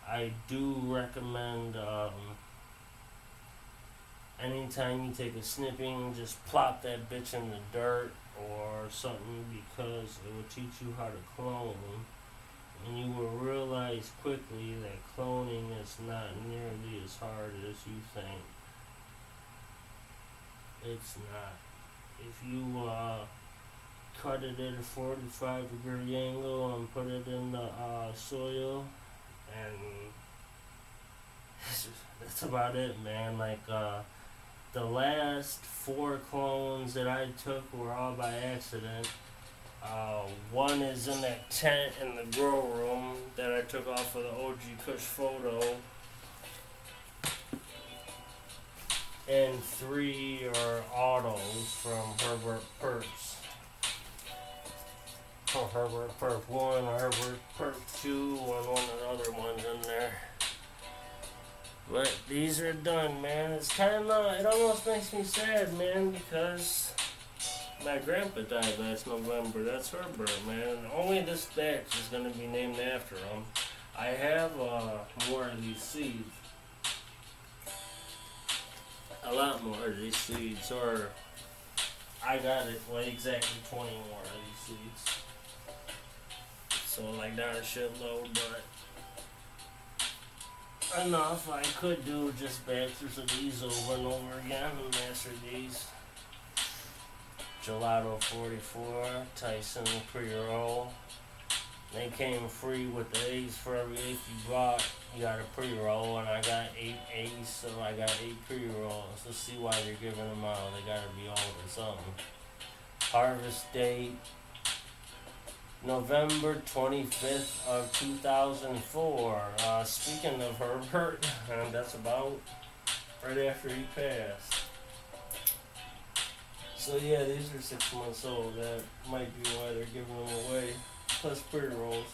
I do recommend anytime you take a snipping, just plop that bitch in the dirt or something because it will teach you how to clone. And you will realize quickly that cloning is not nearly as hard as you think. It's not. If you cut it at a 45-degree angle and put it in the soil, and that's about it, man. The last 4 clones that I took were all by accident. One is in that tent in the grow room that I took off of the OG Kush photo. And 3 are autos from Herbert Purps. Oh, Herbert Purp 1, Herbert Purp 2, and one of the other ones in there. But these are done, man. It's kind of, it almost makes me sad, man, because my grandpa died last November. That's Herbert, man. Only this batch is going to be named after him. I have more of these seeds. A lot more of these seeds, or I got it, exactly 20 more of these seeds. So not a shitload, but enough. I could do just batches of these over and over again and master these. Gelato 44, Tyson pre-roll. They came free with the A's for every 8 you bought. You got a pre-roll, and I got 8 A's, so I got 8 pre-rolls. Let's see why they're giving them out. They gotta be old or something. Harvest date, November 25th of 2004. Speaking of Herbert, that's about right after he passed. So yeah, these are 6 months old. That might be why they're giving them away. Plus pre-rolls.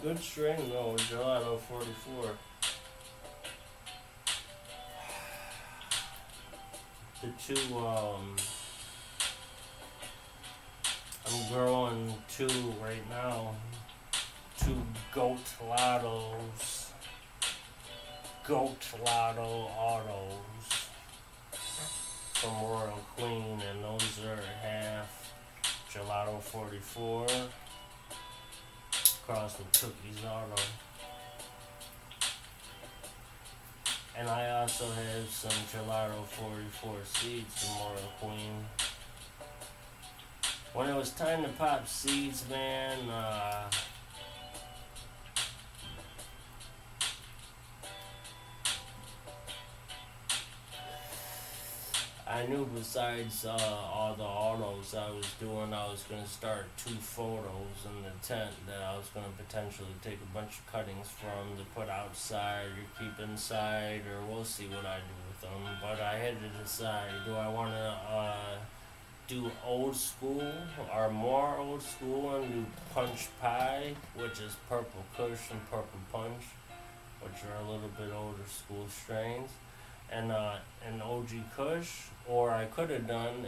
Good strain though, Gelato 44. The 2, I'm growing 2 right now. 2 Goat Lottos. Goat Lotto autos. from Royal Queen, and those are half Gelato 44 across from Cookies Auto. And I also have some Gelato 44 seeds from Royal Queen. When it was time to pop seeds, man, I knew besides all the autos I was doing, I was going to start 2 photos in the tent that I was going to potentially take a bunch of cuttings from to put outside or keep inside, or we'll see what I do with them. But I had to decide, do I want to do old school or more old school and do Punch Pie, which is Purple Kush and Purple Punch, which are a little bit older school strains, and OG Kush, or I could have done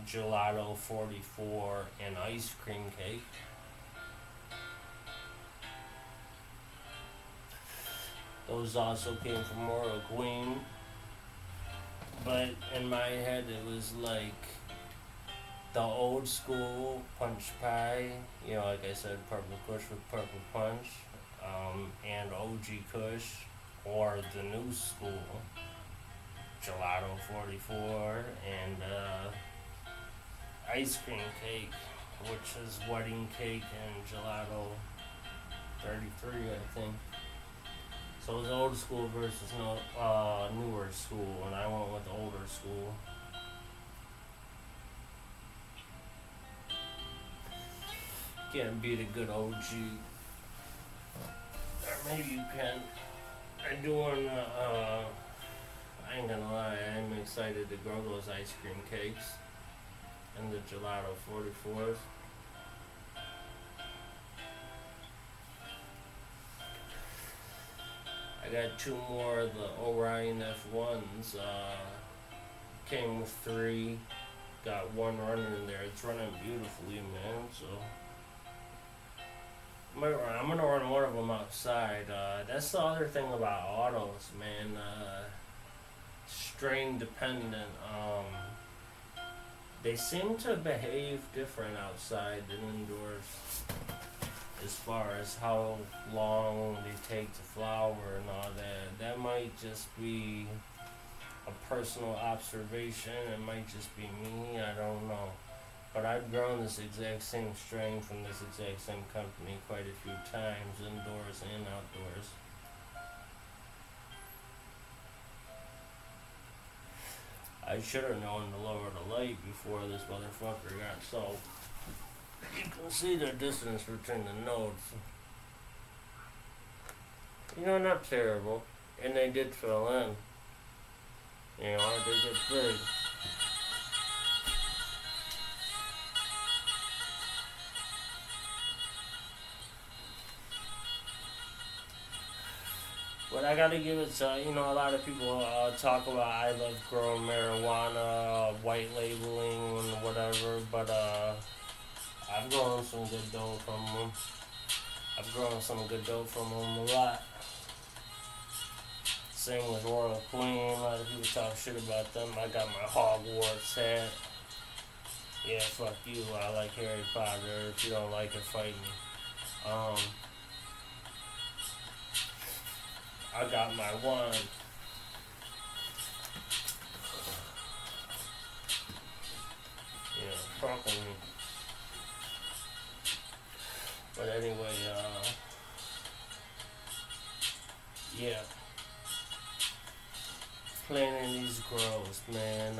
Gelato 44 and ice cream cake. Those also came from Royal Queen, but in my head it was like the old school Punch Pie, like I said, Purple Kush with Purple Punch, and OG Kush, or the new school Gelato 44 and ice cream cake, which is wedding cake and Gelato 33, I think. So it was old school versus newer school, and I went with older school. Can't beat a good OG. Or maybe you can. I'm doing, I ain't gonna lie, I'm excited to grow those ice cream cakes and the Gelato 44s. I got 2 more of the Orion F1s, came with 3, got 1 running in there. It's running beautifully, man, so I'm gonna run one of them outside. That's the other thing about autos, man. Strain dependent. They seem to behave different outside than indoors, as far as how long they take to flower and all that. That might just be a personal observation. It might just be me. I don't know. But I've grown this exact same strain from this exact same company quite a few times, indoors and outdoors. I should have known to lower the light before this motherfucker got sold. You can see the distance between the nodes. Not terrible. And they did fill in. They did big. But I gotta give it to, a lot of people talk about I love growing marijuana, white labeling, and whatever, but I've grown some good dough from them. A lot. Same with Royal Queen. A lot of people talk shit about them. I got my Hogwarts hat. Yeah, fuck you. I like Harry Potter. If you don't like it, fight me. I got my wand. Fuck with me. But anyway, yeah. Planning these grows, man.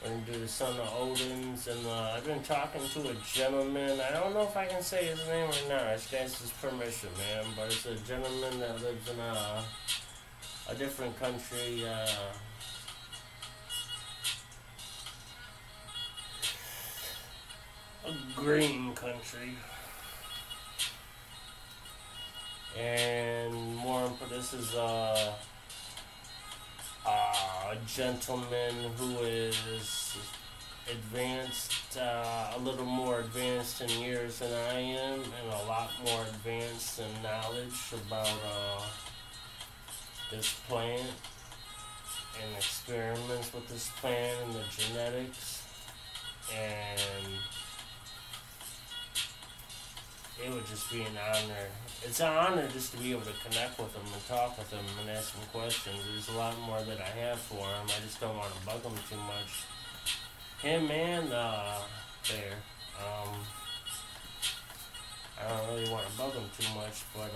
We're gonna do the Son of Odin's, and I've been talking to a gentleman. I don't know if I can say his name or not. It's against his permission, man. But it's a gentleman that lives in a different country. A green country. And more, this is a gentleman who is advanced, a little more advanced in years than I am, and a lot more advanced in knowledge about this plant. and experiments with this plant and the genetics, and it would just be an honor. It's an honor just to be able to connect with him and talk with him and ask him questions. There's a lot more that I have for him. I just don't want to bug him too much. Him and Bear. I don't really want to bug him too much, but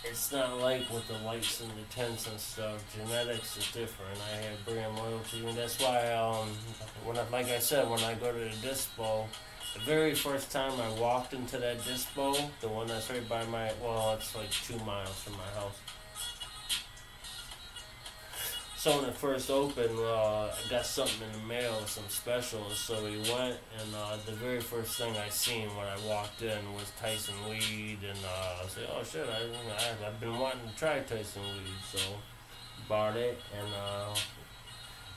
it's not like with the lights and the tents and stuff. Genetics is different. I have brand loyalty, and that's why like I said, when I go to the dispo, the very first time I walked into that dispo, the one that's right by it's like 2 miles from my house. So when it first opened, I got something in the mail, some specials. So we went, and the very first thing I seen when I walked in was Tyson weed, and I said, "Oh shit, I've been wanting to try Tyson weed," so bought it, and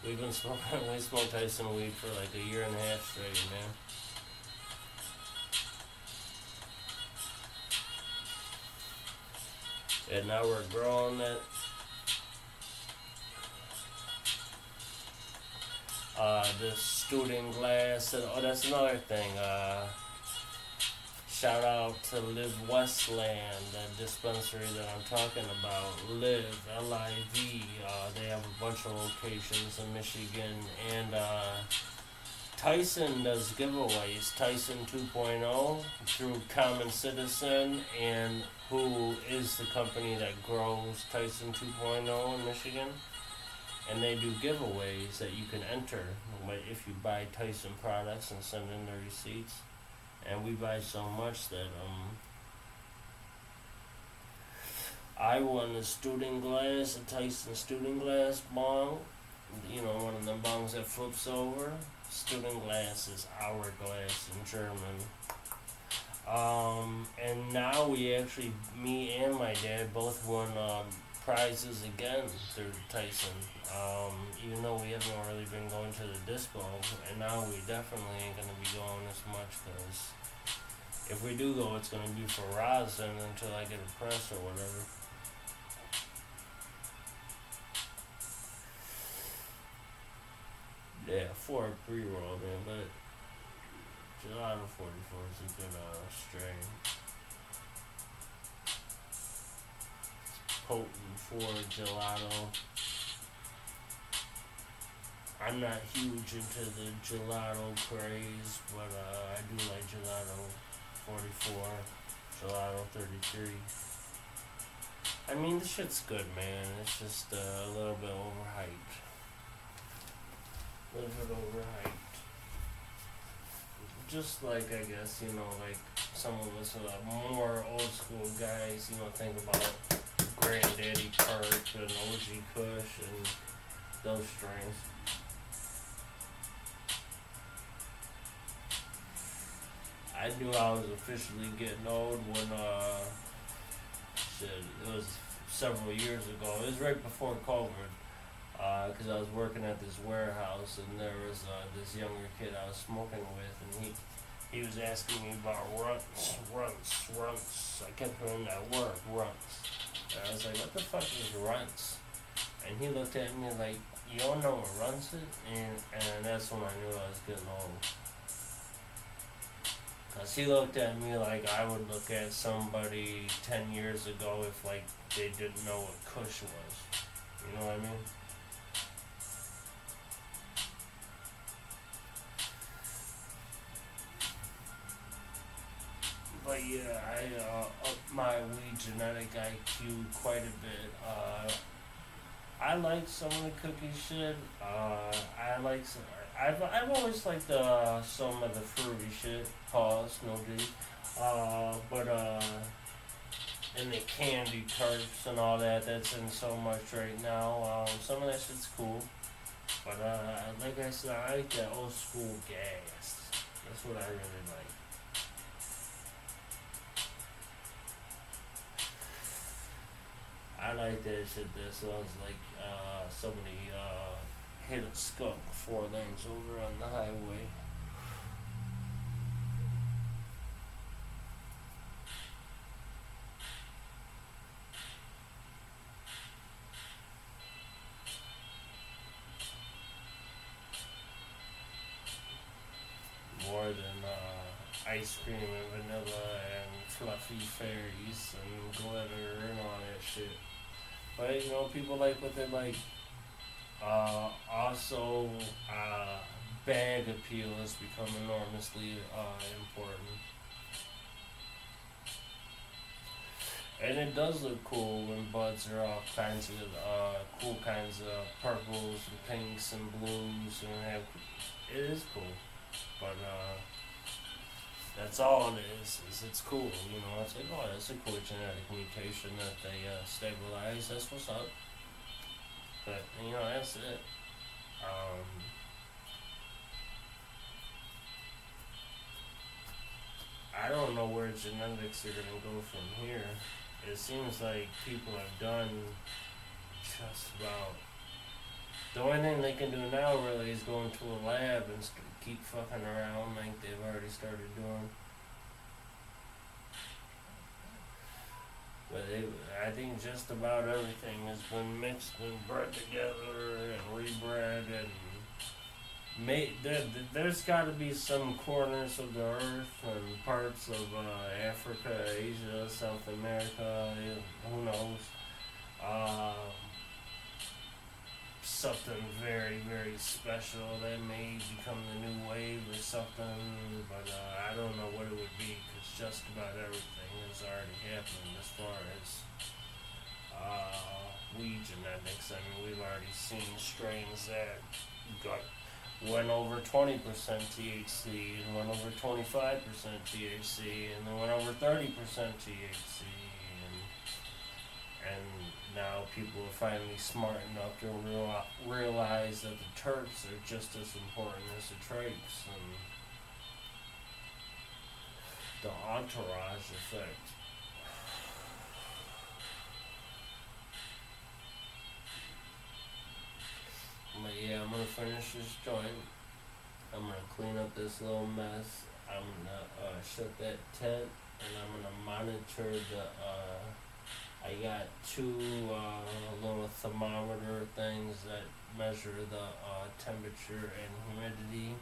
we smoked Tyson weed for like a year and a half straight, man. And now we're growing it. The student glass, and that's another thing. Shout out to Live Westland, the dispensary that I'm talking about. Live, L-I-V. They have a bunch of locations in Michigan, and Tyson does giveaways. Tyson 2.0 through Common Citizen, and who is the company that grows Tyson 2.0 in Michigan. And they do giveaways that you can enter if you buy Tyson products and send in the receipts. And we buy so much that I won a student glass, a Tyson student glass bong. You know, one of them bongs that flips over. Student glass is hourglass in German. And now me and my dad both won prizes again through Tyson. Even though we haven't really been going to the dispo, and now we definitely ain't gonna be going as much, because if we do go, it's gonna be for rosin until I get a press or whatever. Yeah, for a pre-roll, man, but Gelato 44 is a good strain. Potent for gelato. I'm not huge into the gelato craze, but I do like Gelato 44, Gelato 33. I mean, the shit's good, man. It's just a little bit overhyped. Just like, I guess, like some of us more old school guys, think about Granddaddy Purp and OG Kush and those strains. I knew I was officially getting old when, it was several years ago. It was right before COVID, because I was working at this warehouse, and there was this younger kid I was smoking with, and he was asking me about runts. I kept hearing that word, runts. And I was like, what the fuck is runts? And he looked at me like, you don't know what runts is? And that's when I knew I was getting old. Because he looked at me like I would look at somebody 10 years ago if, like, they didn't know what Kush was. You know what I mean? But yeah, I upped my weed genetic IQ quite a bit. I like some of the cookie shit. I've always liked some of the fruity shit. Pause, no D. And the candy tarts and all that, that's in so much right now. Some of that shit's cool. But like I said, I like that old school gas. That's what I really like. I like that shit that sounds like somebody hit a skunk 4 lanes over on the highway. ice cream and vanilla and fluffy fairies and glitter and all that shit. But you know, people like what they like. Also, bag appeal has become enormously important. And it does look cool when buds are all kinds of cool kinds of purples and pinks and blues and have, it is cool. But that's all it is it's cool. You know, it's like, oh, that's a cool genetic mutation that they stabilize. That's what's up. But you know, that's it. I don't know where genetics are gonna go from here. It seems like people have done just about. The only thing they can do now really is go into a lab and keep fucking around like they've already started doing. But I think just about everything has been mixed and bred together and rebred and there's got to be some corners of the earth and parts of Africa, Asia, South America, who knows, something very, very special that may become the new wave or something, but I don't know what it would be, because just about everything has already happened as far as weed genetics. I mean, we've already seen strains that went over 20% THC, and went over 25% THC, and then went over 30% THC, and now people are finally smart enough to realize that the terps are just as important as the traits, and the entourage effect. But yeah, I'm gonna finish this joint. I'm gonna clean up this little mess. I'm gonna shut that tent, and I'm gonna monitor the. I got two little thermometer things that measure the temperature and humidity.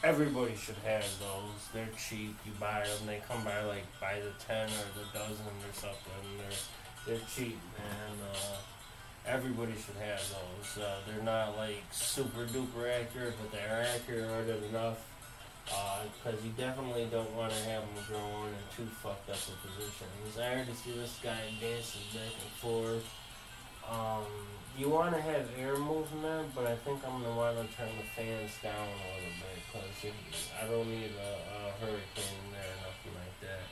Everybody should have those. They're cheap. You buy them. They come by the 10 or the dozen or something. They're cheap, and everybody should have those. They're not like super duper accurate, but they're accurate enough. Because you definitely don't want to have them growing in too fucked up a positions. I already see this guy dancing back and forth. You want to have air movement, but I think I'm going to want to turn the fans down a little bit, because I don't need a hurricane there or nothing like that.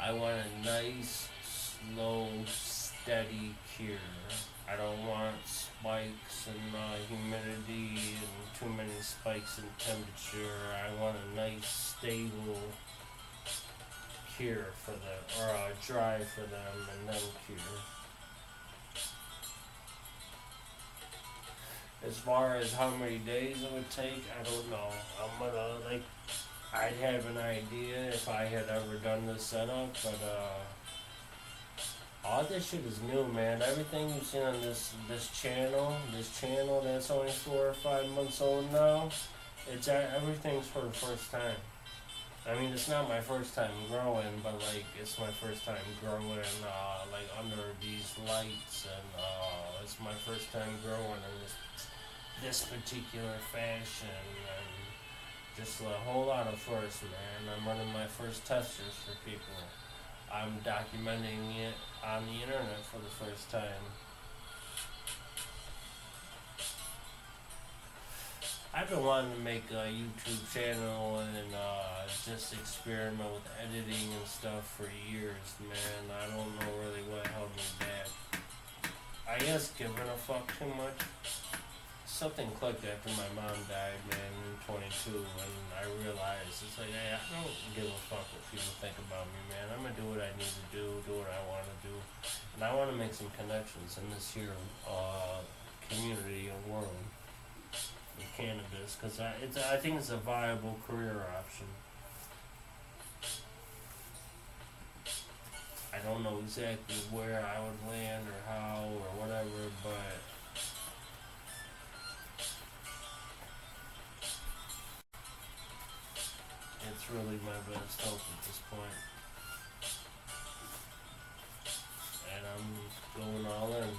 I want a nice, slow, steady cure. I don't want spikes in humidity and too many spikes in temperature. I want a nice, stable cure for them, or dry for them and then cure. As far as how many days it would take, I don't know. I'd have an idea if I had ever done this setup, but all this shit is new, man. Everything you've seen on this channel that's only 4 or 5 months old now, everything's for the first time. I mean, it's not my first time growing, but like it's my first time growing like under these lights, and it's my first time growing in this particular fashion, and just a whole lot of firsts, man. I'm running my first testers for people. I'm documenting it on the internet for the first time. I've been wanting to make a YouTube channel and just experiment with editing and stuff for years, man. I don't know really what held me back. I guess giving a fuck too much. Something clicked after my mom died, man, in 22, and I realized, it's like, hey, I don't give a fuck what people think about me, man. I'm gonna do what I need to do what I want to do, and I want to make some connections in this here community and world with cannabis, because I think it's a viable career option. I don't know exactly where I would land or how or whatever, but It's really my best hope at this point. And I'm going all in.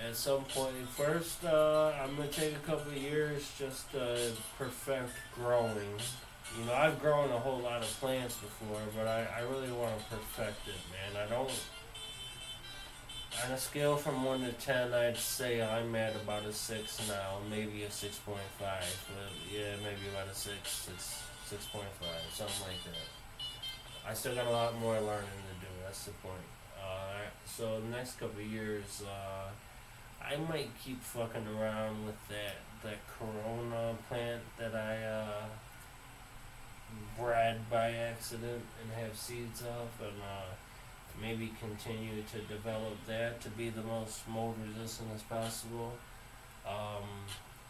At some point, first, I'm going to take a couple of years just to perfect growing. You know, I've grown a whole lot of plants before, but I really want to perfect it, man. I don't. On a scale from 1 to 10, I'd say I'm at about a 6 now, maybe a 6.5. But yeah, maybe about a 6.5, something like that. I still got a lot more learning to do, that's the point. So the next couple of years, I might keep fucking around with that Corona plant that I bred by accident and have seeds of, and maybe continue to develop that to be the most mold resistant as possible.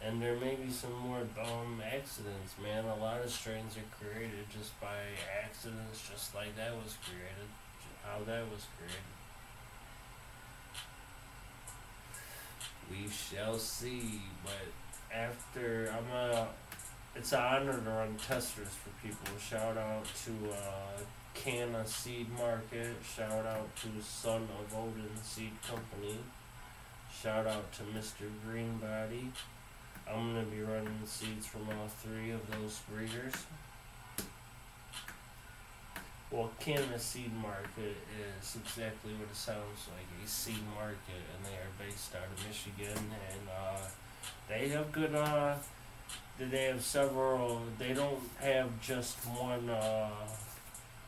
And there may be some more accidents, man. A lot of strains are created just by accidents, just like that was created, how that was created. We shall see, but after it's an honor to run testers for people. Shout out to Canna Seed Market. Shout out to Son of Odin Seed Company. Shout out to Mr. Greenbody. I'm going to be running seeds from all three of those breeders. Well, Canna Seed Market is exactly what it sounds like, a seed market, and they are based out of Michigan, and they have good, they have several, they don't have just one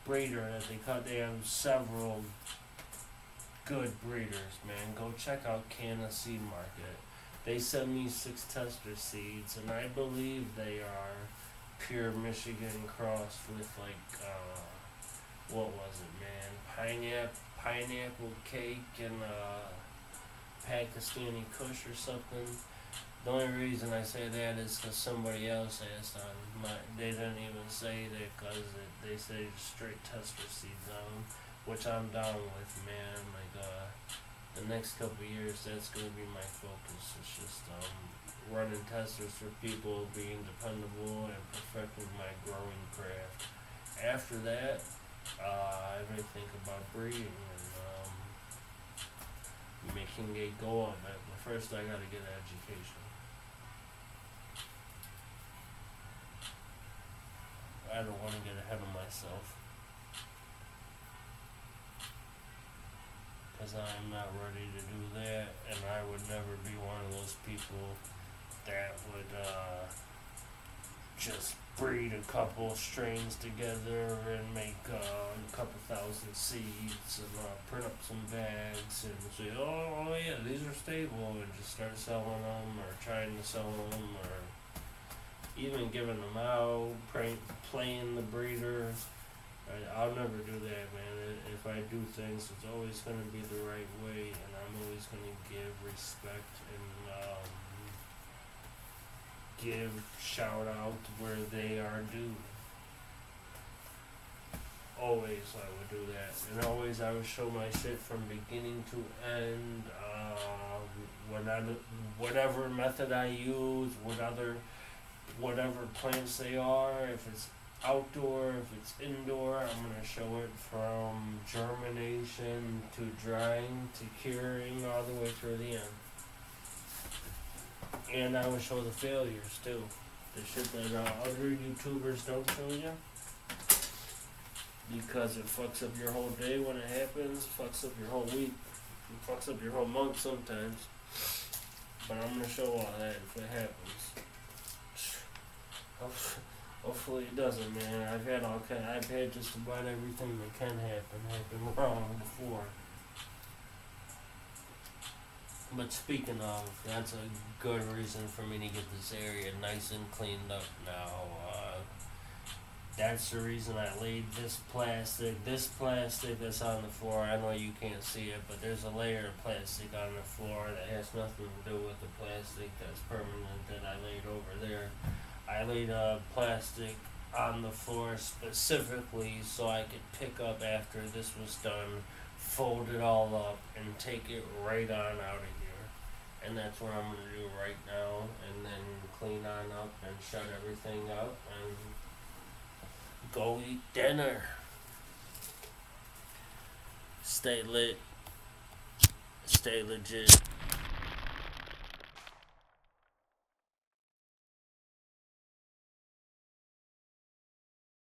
breeder that they cut, they have several good breeders, man. Go check out Canna Seed Market. They send me 6 tester seeds, and I believe they are pure Michigan crossed with what was it, man? Pineapple cake and Pakistani Kush or something. The only reason I say that is because somebody else asked on my. They didn't even say that because they say straight tester seeds on them, which I'm down with, man. The next couple of years, that's gonna be my focus. It's just running testers for people, being dependable, and perfecting my growing craft. After that, I may think about breeding and making a go of it. But first, I gotta get an education. I don't want to get ahead of myself, because I'm not ready to do that, and I would never be one of those people that would just breed a couple strains together and make a couple thousand seeds and print up some bags and say, oh yeah, these are stable, and just start selling them or trying to sell them or even giving them out, playing the breeder. I'll never do that, man. If I do things, it's always going to be the right way, and I'm always going to give respect and give shout out where they are due. Always I would do that, and always I would show my shit from beginning to end. Whatever method I use, whatever plants they are, if it's outdoor, if it's indoor, I'm going to show it from germination to drying to curing all the way through the end. And I will show the failures too. The shit that other YouTubers don't show you. Because it fucks up your whole day when it happens, fucks up your whole week, fucks up your whole month sometimes. But I'm going to show all that if it happens. Hopefully it doesn't, man. I've had just about everything that can happen wrong before. But speaking of, that's a good reason for me to get this area nice and cleaned up now. That's the reason I laid this plastic that's on the floor. I know you can't see it, but there's a layer of plastic on the floor that has nothing to do with the plastic that's permanent that I laid over there. I laid plastic on the floor specifically so I could pick up after this was done, fold it all up, and take it right on out of here. And that's what I'm going to do right now, and then clean on turn up and shut everything up and go eat dinner. Stay lit, stay legit.